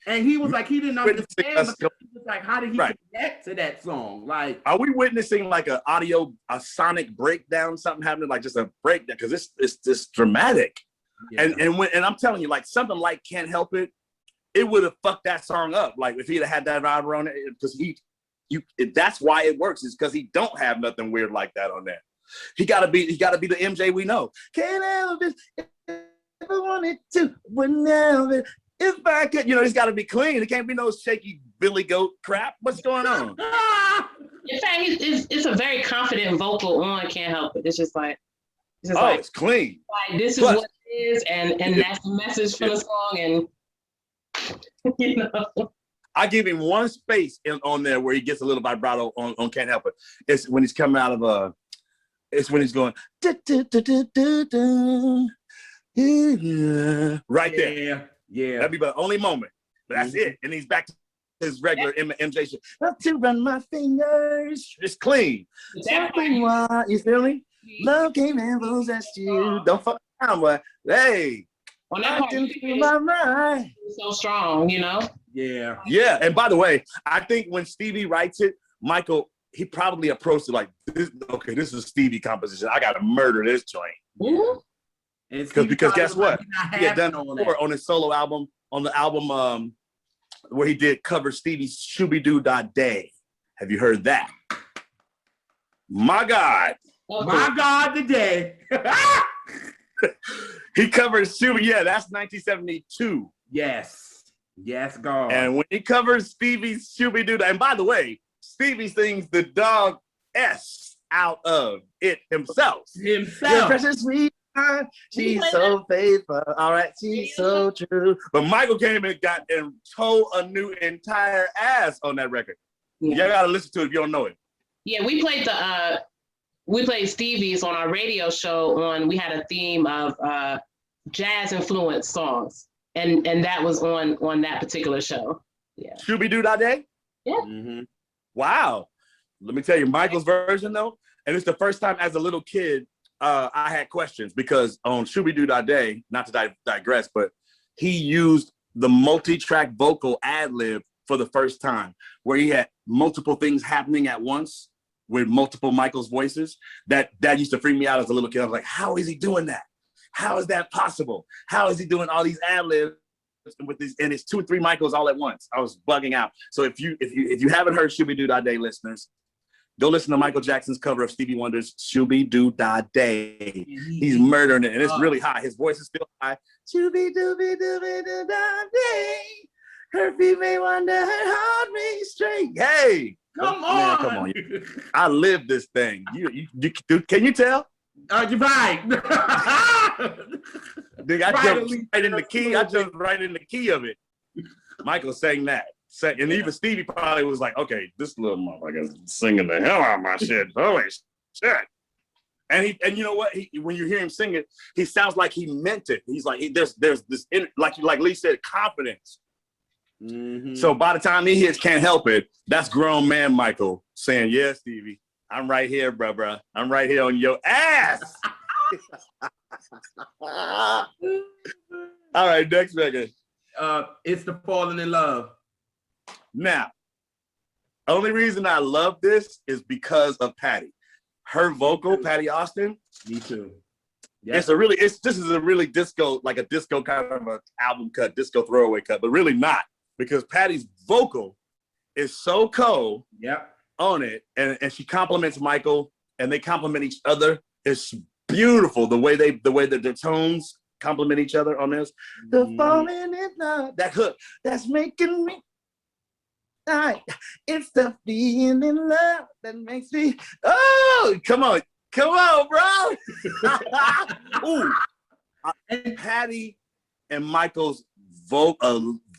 and he was like, he didn't understand. He was like, how did he connect to that song? Like, are we witnessing like a sonic breakdown, something happening, like just a breakdown? Because it's just dramatic. Yeah. And I'm telling you, like something like Can't Help It, it would have fucked that song up. Like if he'd had that vibe on it, because that's why it works, is because he don't have nothing weird like that on there. He gotta be the MJ we know. Can't help it if I wanted to, wouldn't help it if I could. You know, he's gotta be clean. It can't be no shaky Billy Goat crap. What's going on? In fact, it's a very confident vocal on Can't Help It. It's just like, It's just Oh, like, it's clean. this is Plus, what it is, and that's the message for the song, and you know. I give him one space on there where he gets a little vibrato on Can't Help It. It's when he's coming out of it's when he's going right there. Yeah. That'd be the only moment. But that's it. And he's back to his regular MJ shit. Not to run my fingers. It's clean. You feel me? Love came and possessed you. Don't fuck around, but hey, On that part, my mind. so strong, you know? Yeah. Yeah. And by the way, I think when Stevie writes it, Michael, he probably approached it like, this is a Stevie composition. I got to murder this joint. Mm-hmm. Because guess what? He had done before on his solo album, on the album where he did cover Stevie's Shooby-Doo Day. Have you heard that? My God. My God, today. He covered Shooby. Yeah, that's 1972. Yes, God. And when he covers Stevie's Shooby-Doo, and by the way, Stevie sings the dog S out of it himself. Your precious sweet, she's so faithful. All right, she's so true. But Michael came and told a new entire ass on that record. Y'all gotta listen to it if you don't know it. Yeah, we played Stevie's on our radio show. We had a theme of jazz influenced songs, and that was on that particular show. Yeah. Shooby-Doo Day? Yeah. Mm-hmm. Wow. Let me tell you, Michael's version though, and it's the first time as a little kid I had questions because on Shooby-Doo Day, not to digress, but he used the multi-track vocal ad-lib for the first time, where he had multiple things happening at once with multiple Michael's voices. That used to freak me out as a little kid. I was like, how is he doing that? How is that possible? How is he doing all these ad-libs with these, and it's 2 or 3 Michaels all at once? I was bugging out. So if you haven't heard Shooby-Doo Day, listeners, go listen to Michael Jackson's cover of Stevie Wonder's Shooby-Doo Day. He's murdering it, and it's really high. His voice is still high. Shooby-Doo Day. Her feet may wander, her heart may stray. Hey, come on. I live this thing. Can you tell? You're right. Dude, I jumped right in the key. I jumped right in the key of it. Michael sang that. And even Stevie probably was like, okay, this little motherfucker is singing the hell out of my shit. Holy shit. And you know what? When you hear him sing it, he sounds like he meant it. He's like, there's this, like Lee said, confidence. Mm-hmm. So by the time he hits Can't Help It, that's grown man Michael saying, yeah, Stevie, I'm right here, bruh. I'm right here on your ass. All right, next record. It's the Falling in Love. Now, only reason I love this is because of Patty. Her vocal, Patty Austin. Me too. Yep. This is a really disco, like a disco kind of an album cut, disco throwaway cut, but really not, because Patty's vocal is so cold on it, and she compliments Michael, and they compliment each other. It's beautiful the way that their tones complement each other on this. The falling in love, that hook, that's making me. It's the being in love that makes me. Oh, come on, bro. Ooh, and Patty and Michael's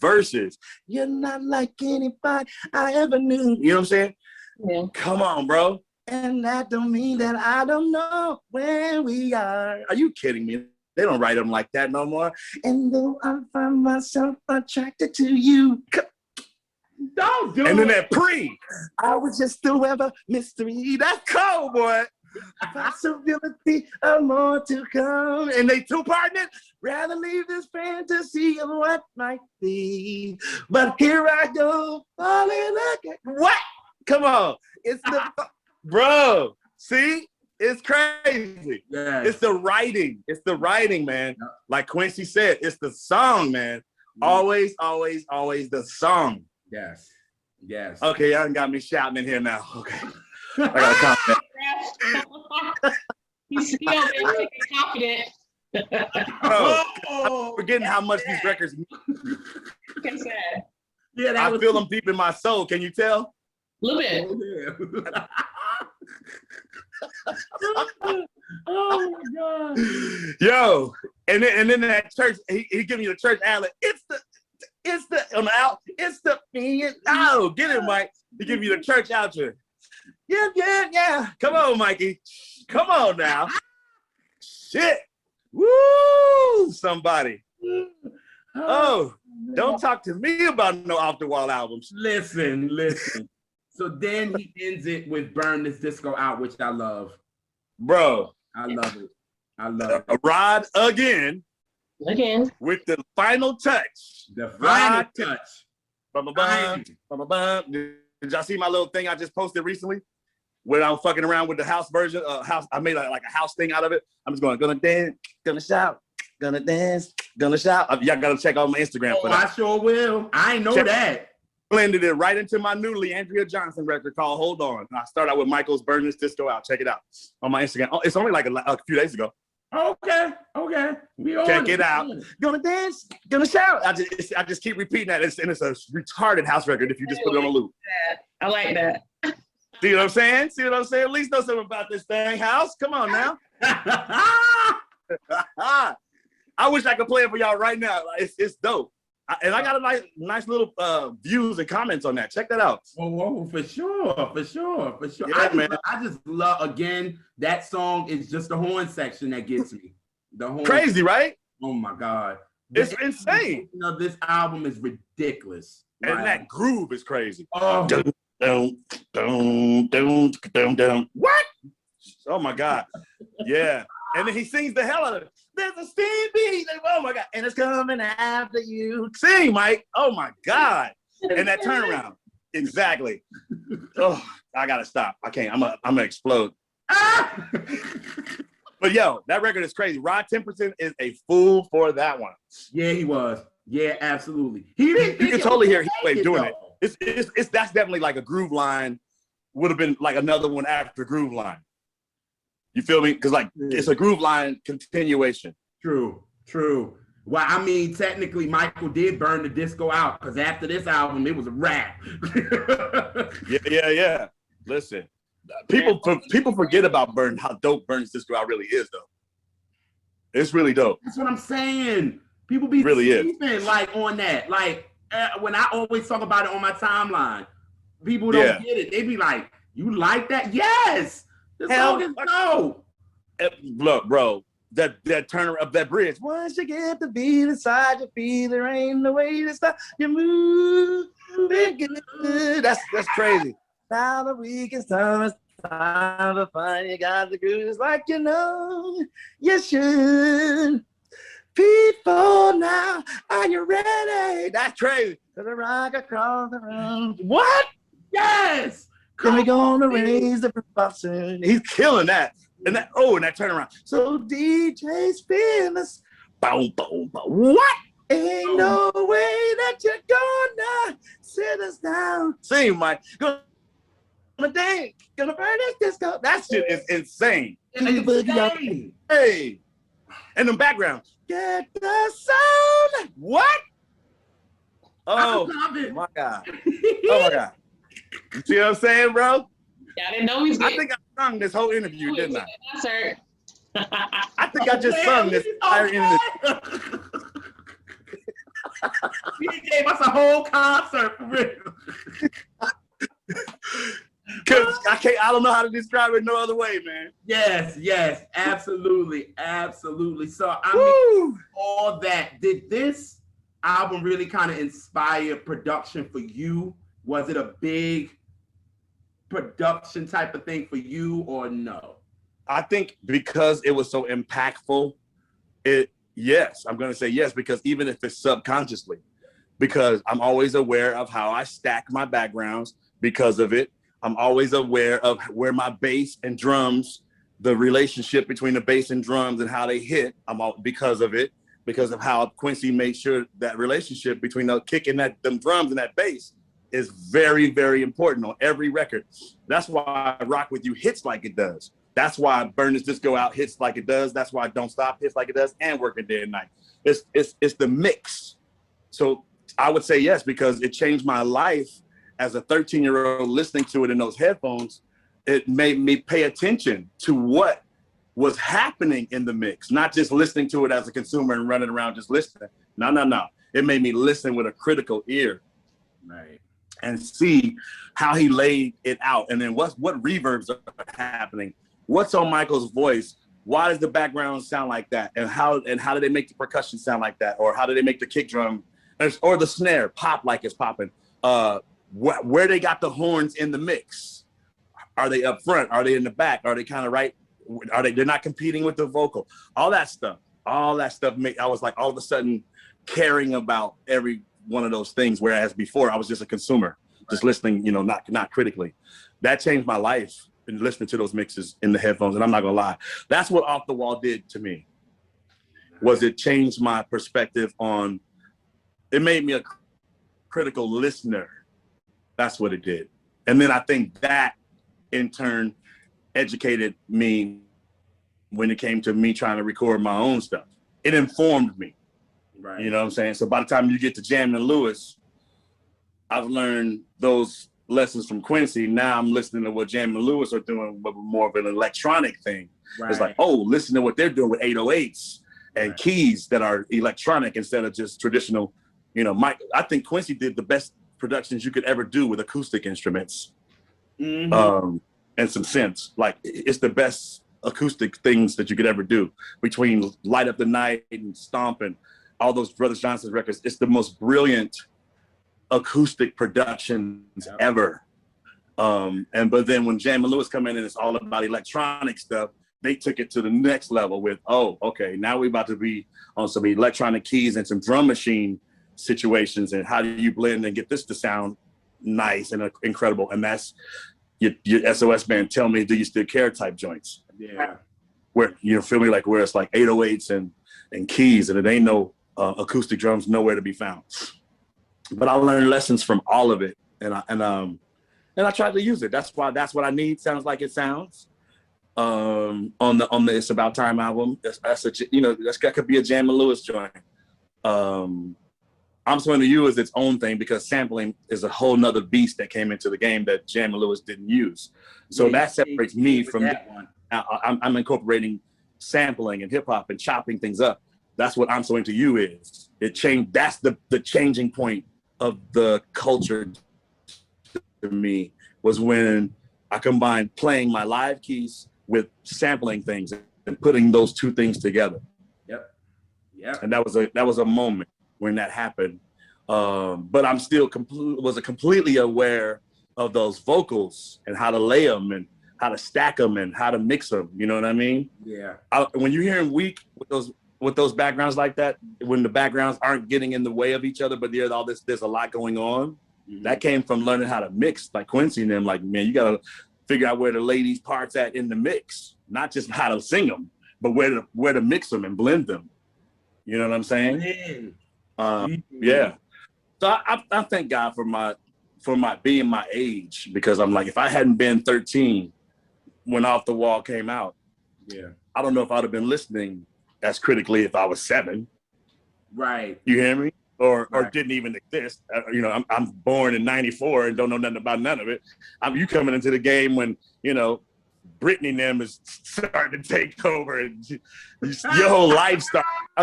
verses. You're not like anybody I ever knew. You know what I'm saying? Yeah. Come on, bro. And that don't mean that I don't know where we are. Are you kidding me? They don't write them like that no more. And though I find myself attracted to you. Don't do it. And then that I was just a weather mystery. That's cold, boy. Possibility of more to come. And they two-partner it. Rather leave this fantasy of what might be. But here I go, falling again. What? Come on. It's the bro. See? It's crazy. Yeah. It's the writing. It's the writing, man. Yeah. Like Quincy said, it's the song, man. Always, always, always the song. Yes. Yes. Okay, y'all got me shouting in here now. Okay. I got confident. He's confident. Bro, I'm forgetting how much these records mean. Okay, sad. Yeah, I feel them deep in my soul. Can you tell? A little bit. Oh my God. Yo, and then that church, he give me the church outlet. It's the on the out, it's the oh, get it, Mike. He give you the church outro. Yeah. Come on, Mikey. Come on now. Shit. Woo! Somebody. Oh, don't talk to me about no off the wall albums. Listen. So then he ends it with "Burn This Disco Out," which I love. Bro. I love it. Rod again with the final touch. The final touch. Did y'all see my little thing I just posted recently? When I'm fucking around with the house version, I made like a house thing out of it. I'm just going, gonna dance, gonna shout, gonna dance, gonna shout. Y'all gotta check out my Instagram for that. I sure will. I know that. Blended it right into my new Leandria Johnson record called Hold On. And I started out with Michael's Burn This Disco Out. Check it out on my Instagram. Oh, it's only like a few days ago. Okay. Check it out. Gonna dance, gonna shout. I just keep repeating that. It's a retarded house record if you just put it on a loop. I like that. See what I'm saying? At least know something about this thing, house. Come on now. I wish I could play it for y'all right now. It's dope. And I got a nice little views and comments on that. Check that out. Oh, for sure. Yeah, man. I just love, again, that song is just the horn section that gets me. The horn. Crazy, right? Oh my God. It's insane. This album is ridiculous. And that groove is crazy. Oh. What? Oh my God. Yeah. And then he sings the hell out of it. There's a steam beat. Oh my God. And it's coming after you. Sing, Mike. Oh my God. And that turnaround. Exactly. Oh, I gotta stop. I can't. I'm gonna explode. But yo, that record is crazy. Rod Temperton is a fool for that one. Yeah, he was. Yeah, absolutely. You can totally hear his way doing it. It's that's definitely like a groove line. Would have been like another one after groove line. You feel me? Because like it's a groove line continuation. True. Well, I mean, technically, Michael did burn the disco out because after this album, it was a wrap. Yeah. Listen, people forget about how dope Burn This Disco Out really is, though. It's really dope. That's what I'm saying. People be really sleeping like on that. Like when I always talk about it on my timeline, people don't get it. They be like, "You like that? Yes." This song is dope. Look, bro, that turn up that bridge. Once you get the beat inside your feet, there ain't no way to stop you move. That's crazy. Now the weekend's time, it's time to find you got the grooves like you know you should. People now, are you ready? That's crazy. To the rock across the room. What? Yes. Then we gonna raise the propulsion. He's killing that. And that turnaround. So DJ spin this. Boom, boom, boom. What? Ain't no way that you're gonna sit us down. Sing, Mike. Gonna dance, gonna burn this disco. That shit is insane. Insane. Hey. And the background. Get the sound. What? Oh my God. Oh my God. You see what I'm saying, bro? Yeah, I didn't know he's I think I sung this whole interview, didn't I? Sir. I think I just sung this entire interview. He gave us a whole concert for real. Cause I don't know how to describe it no other way, man. Yes, absolutely. So I mean, all that. Did this album really kind of inspire production for you? Was it a big production type of thing for you or no? I think because it was so impactful, yes, I'm going to say yes, because even if it's subconsciously, because I'm always aware of how I stack my backgrounds because of it. I'm always aware of where my bass and drums, the relationship between the bass and drums and how they hit. Because of it, because of how Quincy made sure that relationship between the kick and them drums and that bass is very, very important on every record. That's why Rock With You hits like it does. That's why Burn This Disco Out hits like it does. That's why Don't Stop hits like it does, and Working Day and Night. It's the mix. So I would say yes, because it changed my life as a 13-year-old listening to it in those headphones. it made me pay attention to what was happening in the mix, not just listening to it as a consumer and running around just listening. No. It made me listen with a critical ear, right, and see how he laid it out. And then what reverbs are happening? What's on Michael's voice? Why does the background sound like that? And how do they make the percussion sound like that? Or how do they make the kick drum or the snare pop like it's popping? Where they got the horns in the mix? Are they up front? Are they in the back? Are they kind of right? They're not competing with the vocal? All that stuff I was like all of a sudden caring about every one of those things. Whereas before I was just a consumer, just listening, not critically. That changed my life in listening to those mixes in the headphones. And I'm not gonna lie, that's what Off the Wall did to me. Was it changed my perspective on, it made me a critical listener. That's what it did. And then I think that in turn educated me when it came to me trying to record my own stuff. It informed me. right. You know what I'm saying? So by the time you get to Jam and Lewis, I've learned those lessons from Quincy. Now I'm listening to what Jam and Lewis are doing, but more of an electronic thing. Right. It's like, oh, listen to what they're doing with 808s and keys that are electronic instead of just traditional. I think Quincy did the best productions you could ever do with acoustic instruments. Mm-hmm. And some synths. Like, it's the best acoustic things that you could ever do between Light Up the Night and Stomp and all those Brothers Johnson records. It's the most brilliant acoustic productions ever. But then when Jam and Lewis come in and it's all about electronic stuff, they took it to the next level with, oh, okay, now we're about to be on some electronic keys and some drum machine situations, and how do you blend and get this to sound nice and incredible? And that's your SOS band, Tell Me Do You Still Care type joints. Yeah. Where, feel me, like where it's like 808s and keys, and it ain't no acoustic drums nowhere to be found. But I learned lessons from all of it, and I tried to use it. That's what I need. Sounds like it sounds. On the It's About Time album, that could be a Jam and Lewis joint. I'm Swimming to You is its own thing because sampling is a whole nother beast that came into the game that Jam and Lewis didn't use. So that separates me from that one. I'm incorporating sampling and hip hop and chopping things up. That's what I'm So Into You is. It changed. That's the changing point of the culture to me, was when I combined playing my live keys with sampling things and putting those two things together. Yep. And that was a moment when that happened. But I'm still completely aware of those vocals and how to lay them and how to stack them and how to mix them. You know what I mean? Yeah. When you hear him weak with those backgrounds like that, when the backgrounds aren't getting in the way of each other, but there's a lot going on. Mm-hmm. That came from learning how to mix, like Quincy and them. Like, man, you gotta figure out where the ladies' parts at in the mix, not just how to sing them, but where to mix them and blend them. You know what I'm saying? Yeah. So I thank God for my being my age, because I'm like, if I hadn't been 13 when Off the Wall came out, I don't know if I'd have been listening as critically if I was 7. Right. You hear me? Or didn't even exist. I'm born in '94 and don't know nothing about none of it. You coming into the game when, Britney and them is starting to take over and your whole lifestyle. I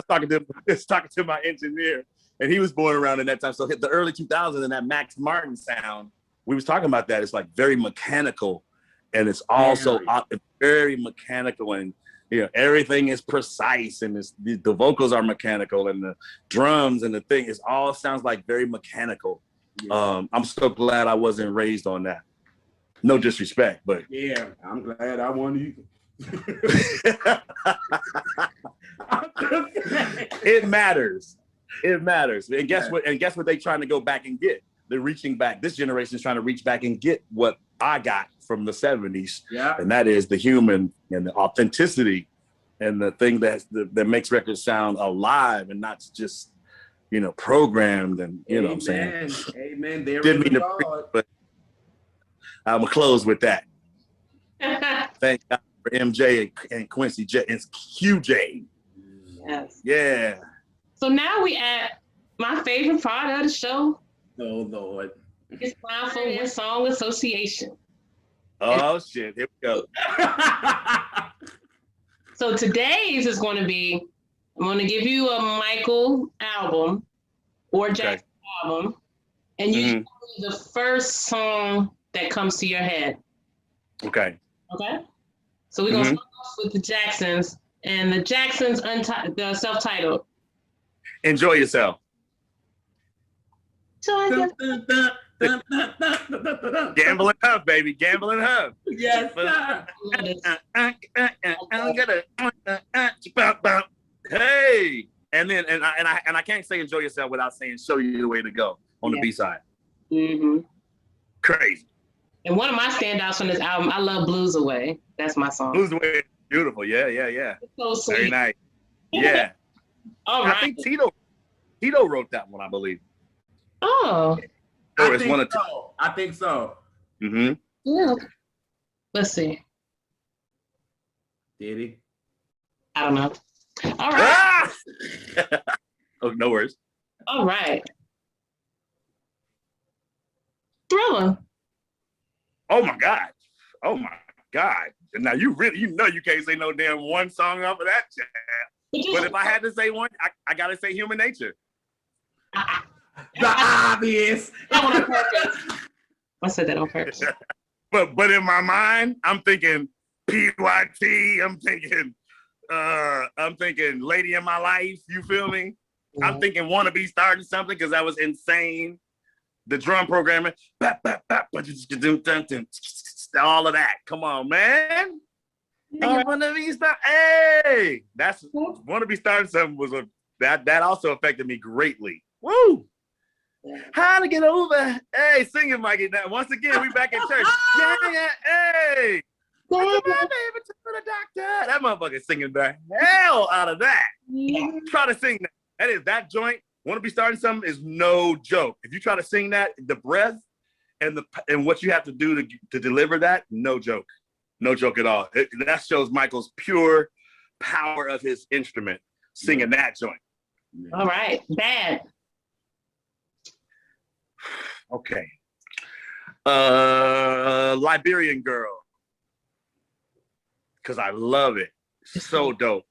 was talking to my engineer, and he was born around in that time. So hit the early 2000s and that Max Martin sound, we was talking about that. It's like very mechanical, and it's also very mechanical, and everything is precise, and the vocals are mechanical, and the drums and the thing, it all sounds like very mechanical. I'm so glad I wasn't raised on that. No disrespect, but yeah, I'm glad I wasn't either. It matters. And guess what they're trying to go back and get? They're reaching back. This generation is trying to reach back and get what I got from the 70s. Yeah. And that is the human and the authenticity and the thing that makes records sound alive and not just, programmed, and know what I'm saying? Amen. There didn't mean to, but I'm gonna close with that. Thank God for MJ and Quincy J and QJ. Yes. Yeah. So now we at my favorite part of the show. Oh Lord. It's time for One Song Association. Oh shit! Here we go. So today's is going to be, I'm going to give you a Michael album or Jackson album, and you tell me the first song that comes to your head. Okay. Okay. So we're gonna start off with the Jacksons, and the Jacksons the self-titled. Enjoy yourself. Gambling Hub, baby. Gambling Hub. Yes, sir. Hey. And then and I can't say enjoy yourself without saying show you the way to go on the B side. Mm-hmm. Crazy. And one of my standouts from this album, I love Blues Away. That's my song. Blues Away, beautiful. Yeah. It's so sweet. Very nice. Yeah. All right. I think Tito wrote that one, I believe. Oh. Or it's one of two. I think so. Mm-hmm. Yeah. Let's see. Did he? I don't know. All right. Ah! Oh, no worries. All right. Thriller. Oh my God. Oh my God. Now you can't say no damn one song off of that jam. But if I had to say one, I gotta say Human Nature. The obvious. I said that on purpose. But in my mind, I'm thinking PYT, I'm thinking Lady in My Life, you feel me? Yeah. I'm thinking Wanna Be Starting Something because that was insane. The drum programming, all of that. Come on, man. Wanna Be Starting. Hey, that's Wanna Be Starting Something that also affected me greatly. Woo! How to get over? Hey, sing it, Mikey. Now, once again, we back in church. Yeah, hey. I took my baby to the doctor. That motherfucker singing the hell out of that. Try to sing that. That joint. Want to Be Starting Something is no joke. If you try to sing that, the breath and what you have to do to deliver that, no joke. No joke at all. That shows Michael's pure power of his instrument singing that joint. All right. Bad. Okay. Liberian Girl. Because I love it. So dope.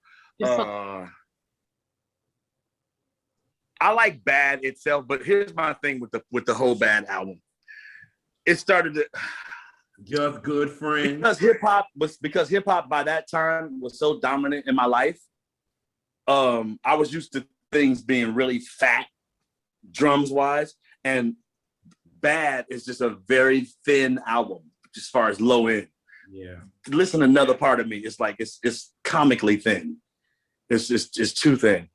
I like Bad itself, but here's my thing with the whole Bad album. It started to Just Good Friends. Because hip hop by that time was so dominant in my life. I was used to things being really fat, drums wise, and Bad is just a very thin album as far as low end. Yeah. Listen to Another Part of Me. It's like it's comically thin. It's too thin.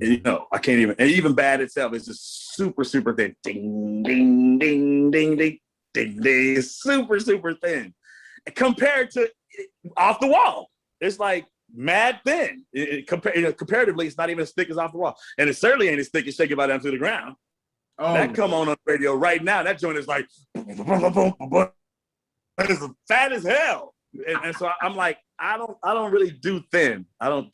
And, I can't even. And even Bad itself is just super, super thin. Ding, ding, ding, ding, ding, ding, ding. It's super, super thin. And compared to Off the Wall, it's like mad thin. Comparatively, it's not even as thick as Off the Wall, and it certainly ain't as thick as Shake It Down to the Ground. Oh, that come on the radio right now. That joint is like, it's fat as hell. And so I'm like, I don't really do thin. I don't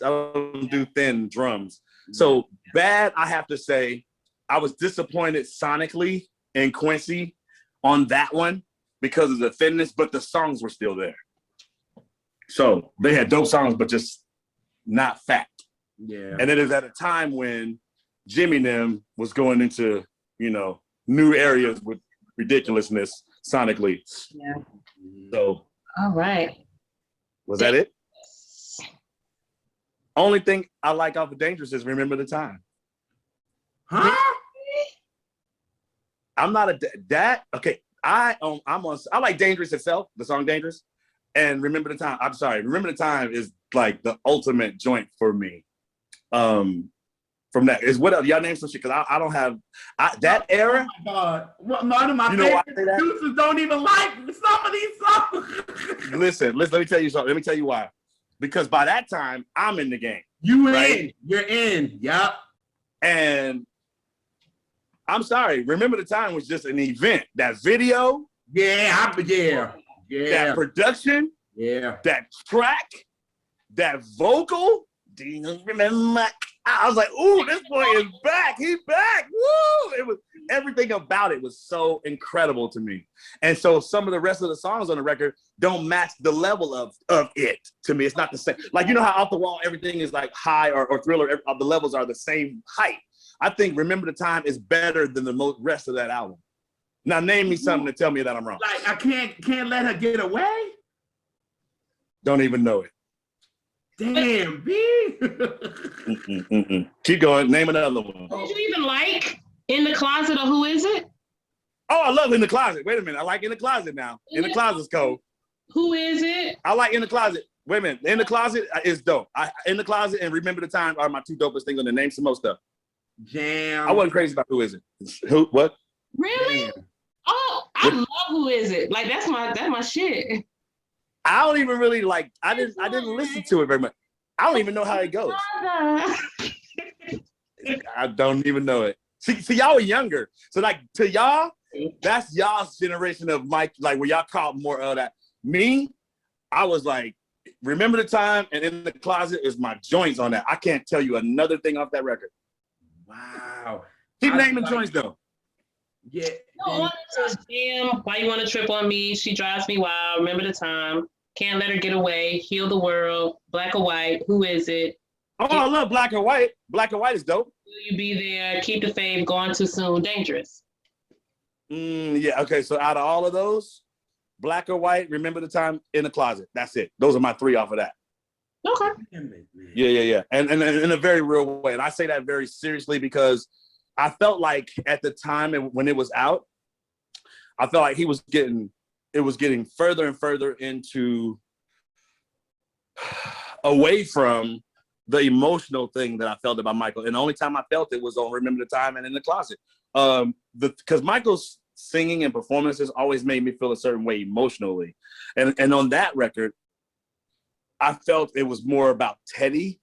do thin drums. So Bad, I have to say, I was disappointed sonically in Quincy on that one because of the thinness, but the songs were still there. So they had dope songs, but just not fat. Yeah. And it is at a time when Jimmy them was going into, new areas with ridiculousness sonically. Yeah. So. All right. Was that it? Only thing I like off of Dangerous is Remember the Time. Huh? I'm not okay. I like Dangerous itself, the song Dangerous, and Remember the Time. I'm sorry, Remember the Time is like the ultimate joint for me. From that is what else? Y'all name some shit because I don't have that era. Oh my God! One of my favorite producers don't even like some of these songs. Listen. Let me tell you something. Let me tell you why. Because by that time, I'm in the game. You're in. Yep. And I'm sorry. Remember the Time was just an event. That video. Yeah. That production. Yeah. That track. That vocal. Do you remember? I was like, ooh, this boy is back. He's back. Woo! It was everything about it was so incredible to me. And so some of the rest of the songs on the record don't match the level of it to me. It's not the same. Like, you know how Off the Wall, everything is like high or Thriller, the levels are the same height. I think Remember the Time is better than the rest of that album. Now name me something to tell me that I'm wrong. Like, I can't let her get away. Don't even know it. Damn, B. Keep going. Name another one. Did you even like In the Closet or Who Is It? Oh, I love In the Closet. Wait a minute. I like In the Closet now. In the Closet's cold. Who Is It? I like In the Closet. Wait a minute. In the Closet is dope. In the Closet and Remember the Time are my two dopest things on the name some more stuff. Jam. I wasn't crazy about Who Is It. Who? What? Really? Damn. Oh, I love Who Is It. Like that's my shit. I don't even really like. I didn't listen to it very much. I don't even know how it goes. I don't even know it. See, y'all were younger, so like to y'all, that's y'all's generation of Mike. Like where y'all caught more of that. Me, I was like, Remember the Time and In the Closet is my joints on that. I can't tell you another thing off that record. Wow. Keep naming joints though. Yeah. No, Jam. Why You Want to Trip on Me? She Drives Me Wild. Remember the Time. Can't Let Her Get Away. Heal the World. Black or White. Who Is It? Oh, I love Black or White. Black or White is dope. Will You Be There? Keep the Faith. Gone Too Soon. Dangerous. Yeah. Okay. So out of all of those, Black or White, Remember the Time, In the Closet. That's it. Those are my three off of that. Okay. Yeah. And in a very real way. And I say that very seriously because I felt like at the time when it was out, I felt like it was getting further and further into away from the emotional thing that I felt about Michael. And the only time I felt it was on Remember the Time and In the Closet. Because Michael's singing and performances always made me feel a certain way emotionally. And on that record, I felt it was more about Teddy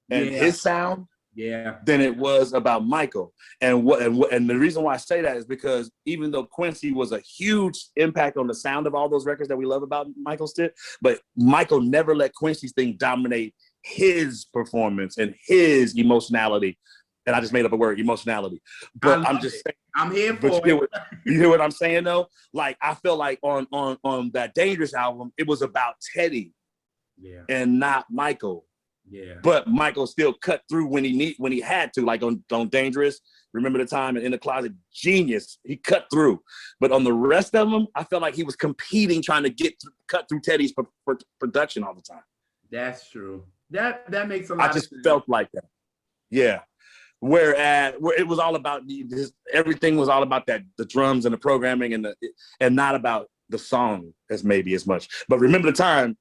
and his sound than it was about Michael. And the reason why I say that is because even though Quincy was a huge impact on the sound of all those records that we love about Michael's shit, but Michael never let Quincy's thing dominate his performance and his emotionality. And I just made up a word, emotionality. But I'm just saying, I'm here for it. You hear what I'm saying though? Like I feel like on that Dangerous album, it was about Teddy and not Michael. Yeah. But Michael still cut through when he had to, like on Dangerous, Remember the Time, and In the Closet, genius. He cut through. But on the rest of them, I felt like he was competing, trying to cut through Teddy's production all the time. That's true. That makes a lot of sense. I just felt like that. Yeah. Where it was all about everything was all about the drums and the programming and not about the song as much. But Remember the Time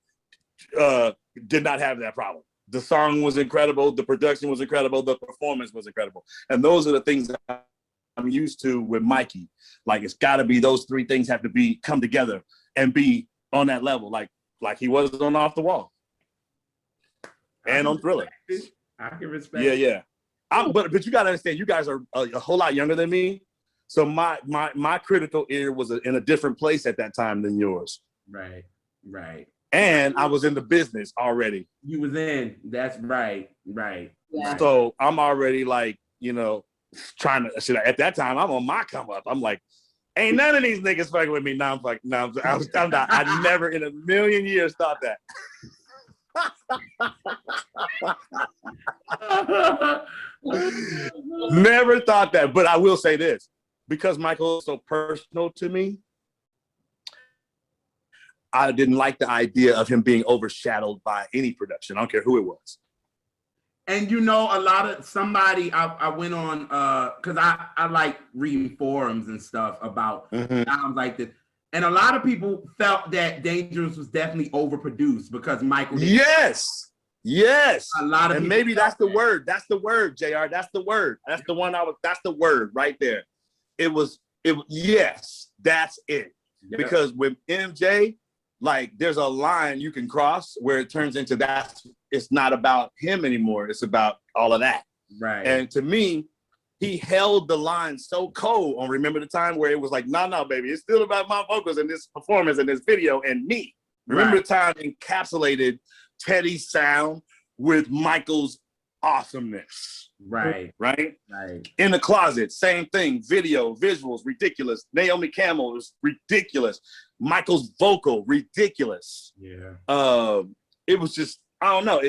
did not have that problem. The song was incredible. The production was incredible. The performance was incredible. And those are the things that I'm used to with Mikey. Like it's got to be those three things have to come together and be on that level, like he was on Off the Wall and on Thriller. I can respect. Yeah. But you got to understand, you guys are a whole lot younger than me. So my critical ear was in a different place at that time than yours. Right. And I was in the business already. You was in. That's right. Yeah. So I'm already like, trying to. At that time, I'm on my come up. I'm like, ain't none of these niggas fucking with me. Now I'm fucking. No, I'm not. I never in a million years thought that. Never thought that. But I will say this, because Michael is so personal to me, I didn't like the idea of him being overshadowed by any production. I don't care who it was. And I went on because I like reading forums and stuff about sounds like this. And a lot of people felt that Dangerous was definitely overproduced because Michael did. Yes. A lot of and maybe that's the word. That's the word, JR. That's the word. That's the one that's the word right there. Yes, that's it. Yeah. Because with MJ, like there's a line you can cross where it turns into it's not about him anymore. It's about all of that. Right. And to me, he held the line so cold on Remember the Time where it was like, no, baby, it's still about my vocals and this performance and this video and me. Remember the Time encapsulated Teddy's sound with Michael's awesomeness. Right. Right? In the closet, same thing. Video, visuals, ridiculous. Naomi Campbell was ridiculous. Michael's vocal, ridiculous. Yeah. It was just, I don't know.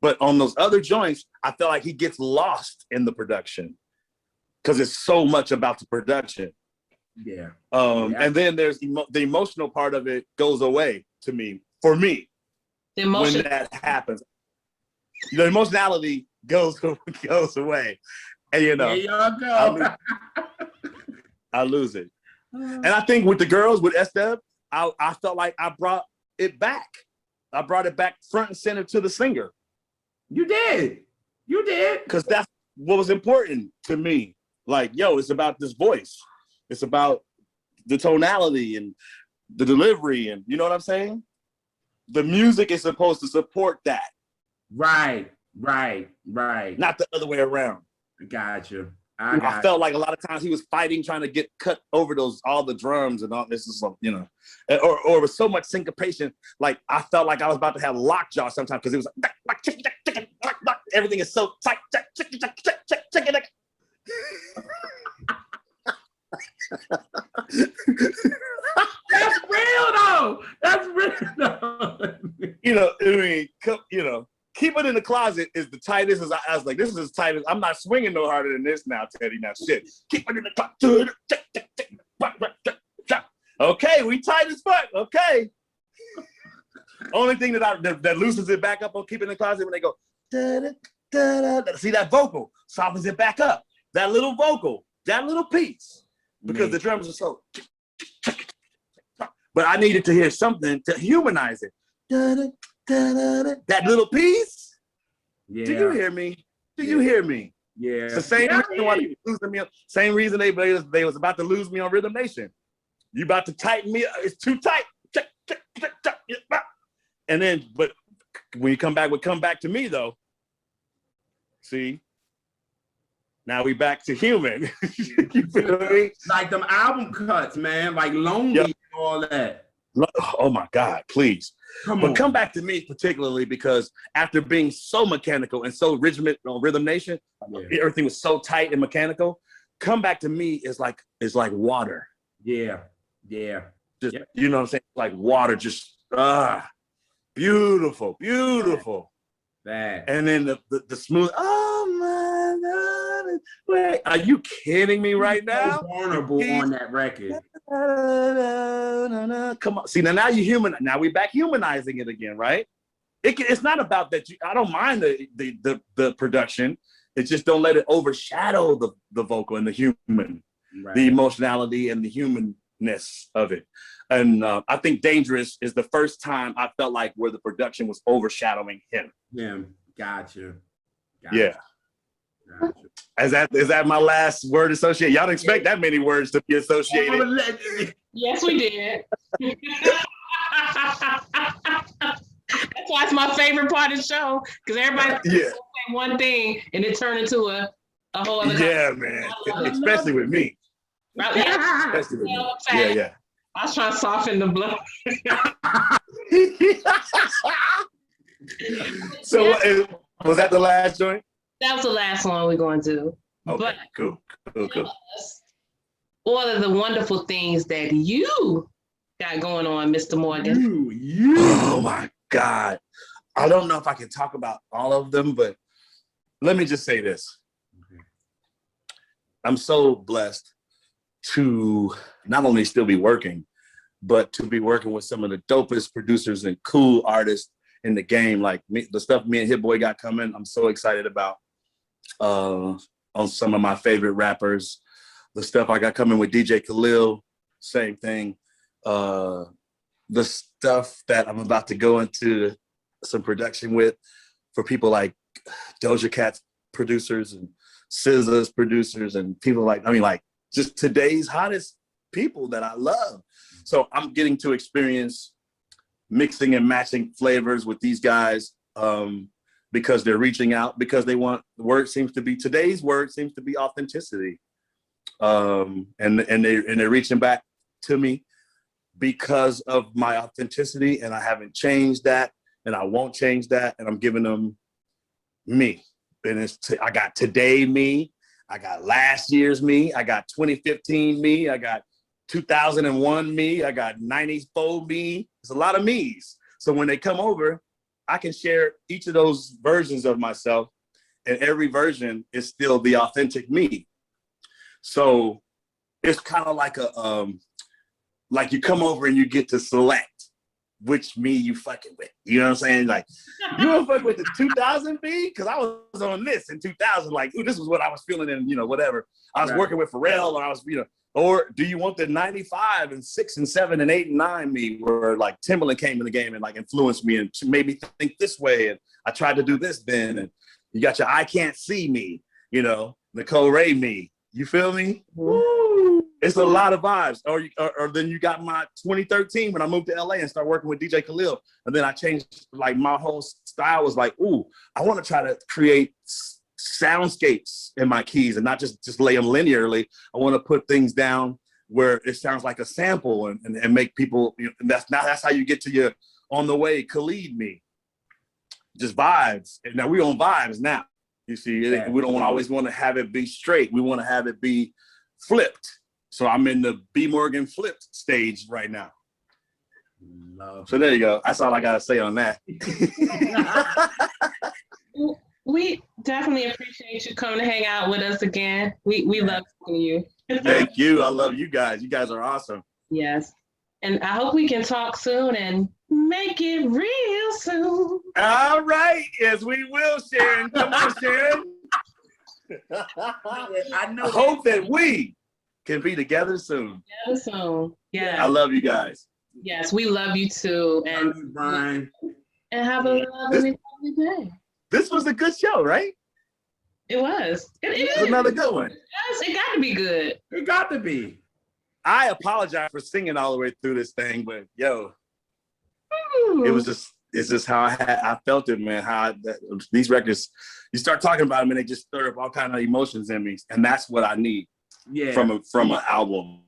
But on those other joints, I feel like he gets lost in the production because it's so much about the production. Yeah. And then there's the emotional part of it goes away to me, for me, when that happens. The emotionality goes away. And, you know, there y'all go. I lose it. And I think with the girls, with S-Dub, I felt like I brought it back. I brought it back front and center to the singer. You did. Because that's what was important to me. Like, yo, it's about this voice. It's about the tonality and the delivery, and you know what I'm saying? The music is supposed to support that. Right. Not the other way around. Gotcha. I felt like a lot of times he was fighting, trying to get cut over all the drums and all this is, you know, or with so much syncopation. Like I felt like I was about to have lockjaw sometimes because it was like everything is so tight. That's real though. You know, I mean, you know. Keep It in the Closet is the tightest. I was like, this is as tight as, I'm not swinging no harder than this now, Teddy. Now, shit. Keep It in the Closet. Okay, we tight as fuck. Okay. Only thing that loosens it back up on Keep It in the Closet when they go, see that vocal, softens it back up. That little vocal, that little piece, because the drums are so. But I needed to hear something to humanize it. That little piece. Yeah. Do you hear me? Do you hear me? Yeah. It's the same reason why they losing me. Same reason they was about to lose me on Rhythm Nation. You about to tighten me up. It's too tight. And then, but when you come back to me though. See, now we back to human. You feel me? Like them album cuts, man. Like Lonely and all that. Oh my God, please. Come back to me particularly because after being so mechanical and so rigid on Rhythm Nation, everything was so tight and mechanical. Come Back to Me is like water. Yeah. Just you know what I'm saying? Like water, just beautiful. That. And then the smooth. Oh my God! Wait, are you kidding me right now? Vulnerable on that record. Come on, see now you human. Now we back humanizing it again, right? It's not about that. I don't mind the production. It just don't let it overshadow the vocal and the human, the emotionality and the humanness of it. And I think Dangerous is the first time I felt like where the production was overshadowing him. Yeah, gotcha. Yeah. Is that my last word associated? Y'all didn't expect that many words to be associated. Yes, we did. That's why it's my favorite part of the show, because everybody say one thing and it turned into a whole other man. Especially with me. Especially with me. Yeah. I was trying to soften the blow. So was that the last joint? That was the last one we're going to. Okay, but cool. All of the wonderful things that you got going on, Mr. Morgan. You. Oh my God. I don't know if I can talk about all of them, but let me just say this. I'm so blessed to not only still be working, but to be working with some of the dopest producers and cool artists in the game. Like the stuff me and Hit Boy got coming, I'm so excited about. On some of my favorite rappers, the stuff I got coming with DJ Khalil, same thing. The stuff that I'm about to go into some production with for people like Doja Cat's producers and SZA's producers and people like just today's hottest people that I love. So I'm getting to experience mixing and matching flavors with these guys because they're reaching out, because they want, today's word seems to be authenticity. And they're reaching back to me because of my authenticity, and I haven't changed that, and I won't change that, and I'm giving them, me. And I got today me, I got last year's me, I got 2015 me, I got 2001 me, I got 94 me. It's a lot of me's. So when they come over, I can share each of those versions of myself, and every version is still the authentic me. So it's kind of like like you come over and you get to select which me you fucking with. You know what I'm saying? Like, you want to fuck with the 2000 me? Because I was on this in 2000. Like, ooh, this was what I was feeling in, whatever. I was working with Pharrell, or I was, or do you want the 95 and 6 and 7 and 8 and 9 me, where like Timbaland came in the game and like influenced me and made me think this way, and I tried to do this then, and you got your I Can't See me, Nicole Ray me. You feel me? Woo! It's a lot of vibes. Or then you got my 2013 when I moved to LA and started working with DJ Khalil. And then I changed, like, my whole style was like, ooh, I want to try to create soundscapes in my keys and not just lay them linearly. I want to put things down where it sounds like a sample and make people, and that's how you get to your On the Way, Khalid me. Just vibes. And now we on vibes now. You see, we don't always want to have it be straight. We want to have it be flipped. So I'm in the B. Morgan flipped stage right now. So there you go. That's all I got to say on that. We definitely appreciate you coming to hang out with us again. We love seeing you. Thank you. I love you guys. You guys are awesome. Yes. And I hope we can talk soon and make it real soon. All right. Yes, we will, Sharon. Come on, Sharon. I hope that we can be together soon. Together soon. Yeah. I love you guys. Yes, we love you too. And love you, Brian. And have a lovely day. This was a good show, right? It was. It was another good one. It got to be good. It got to be. I apologize for singing all the way through this thing, but yo, it's just how I felt it, man. These records, you start talking about them and they just stir up all kind of emotions in me, and that's what I need from an album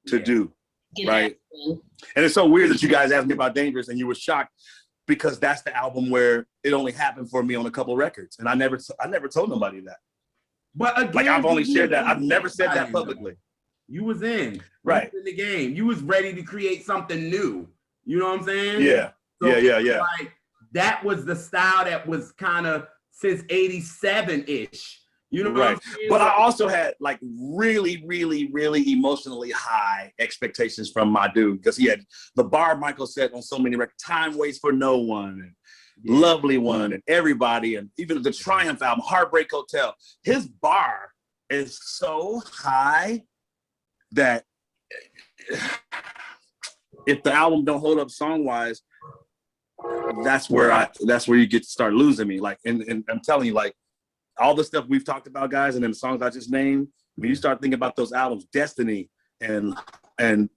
to do. Right. And it's so weird that you guys asked me about Dangerous and you were shocked, because that's the album where it only happened for me on a couple records, and I never told nobody that. But again, like, I've only shared that. I've never said that publicly. You was in. Right. You was in the game. You was ready to create something new. You know what I'm saying? Yeah. So yeah. Like, that was the style that was kind of since 87-ish. You know what I'm saying? But I also had like really, really, really emotionally high expectations from my dude, because he had the bar Michael said on so many records, Time Waits for No One, and Lovely One, and Everybody, and even the Triumph album, Heartbreak Hotel. His bar is so high that if the album don't hold up song-wise, that's where you get to start losing me. Like, and I'm telling you, like, all the stuff we've talked about, guys, and then the songs I just named, when you start thinking about those albums, Destiny and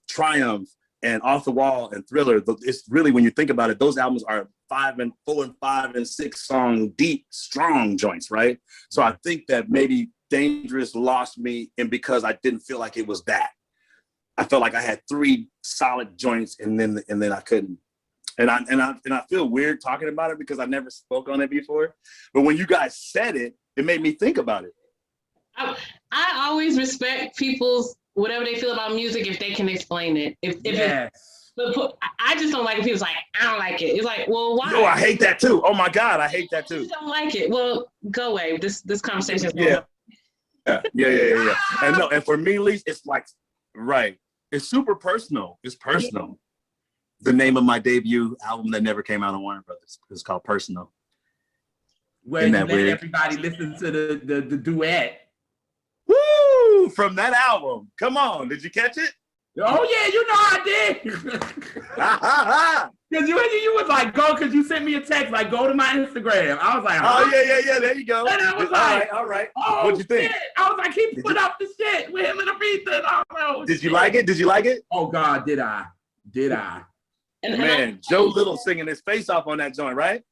Triumph and Off the Wall and Thriller, it's really, when you think about it, those albums are 4 and 5 and 6 song deep, strong joints, right? So I think that maybe Dangerous lost me, and because I didn't feel like it was that. I felt like I had 3 solid joints, and then I couldn't. And I feel weird talking about it because I never spoke on it before. But when you guys said it, it made me think about it. I always respect people's whatever they feel about music if they can explain it. But I just don't like it. People's like, I don't like it. It's like, well, why? No, I hate that too. Oh my God, I hate that too. You don't like it. Well, go away. This conversation is Yeah. And for me, at least, it's like, right. It's super personal. It's personal. The name of my debut album that never came out on Warner Brothers is called Personal. Where you let everybody listen to the duet. Woo! From that album. Come on. Did you catch it? Oh yeah, you know I did. Because you was like, go, because you sent me a text, like, go to my Instagram. I was like, oh yeah, there you go. And I was like, all right. Oh, what'd you think? Shit. I was like, he put up the shit with him and Aretha. Did you like it? Did you like it? Oh God, did I? Man, Joe Little singing his face off on that joint, right?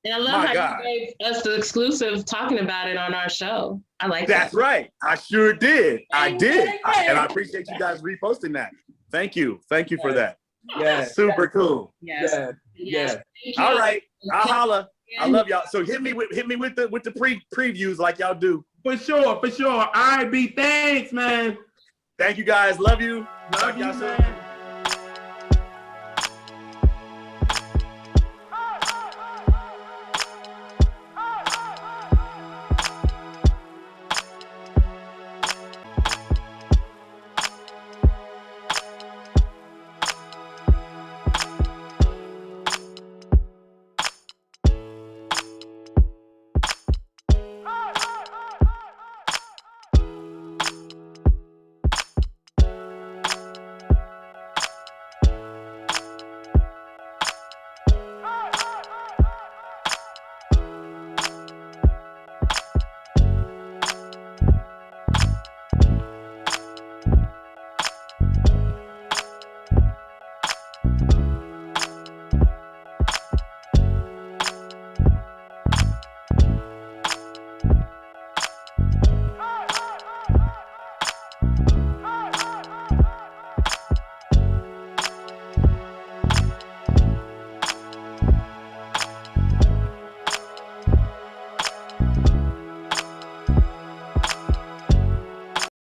And I love how you gave us the exclusive talking about it on our show. I like that. That's right. I sure did. I did. And I appreciate you guys reposting that. Thank you. Thank you for that. Yeah. Super cool. Yes. Yeah. All right. I'll holla. I love y'all. So hit me with the previews like y'all do. For sure. All right, B. Thanks, man. Thank you guys. Love you. Love you, y'all soon. man.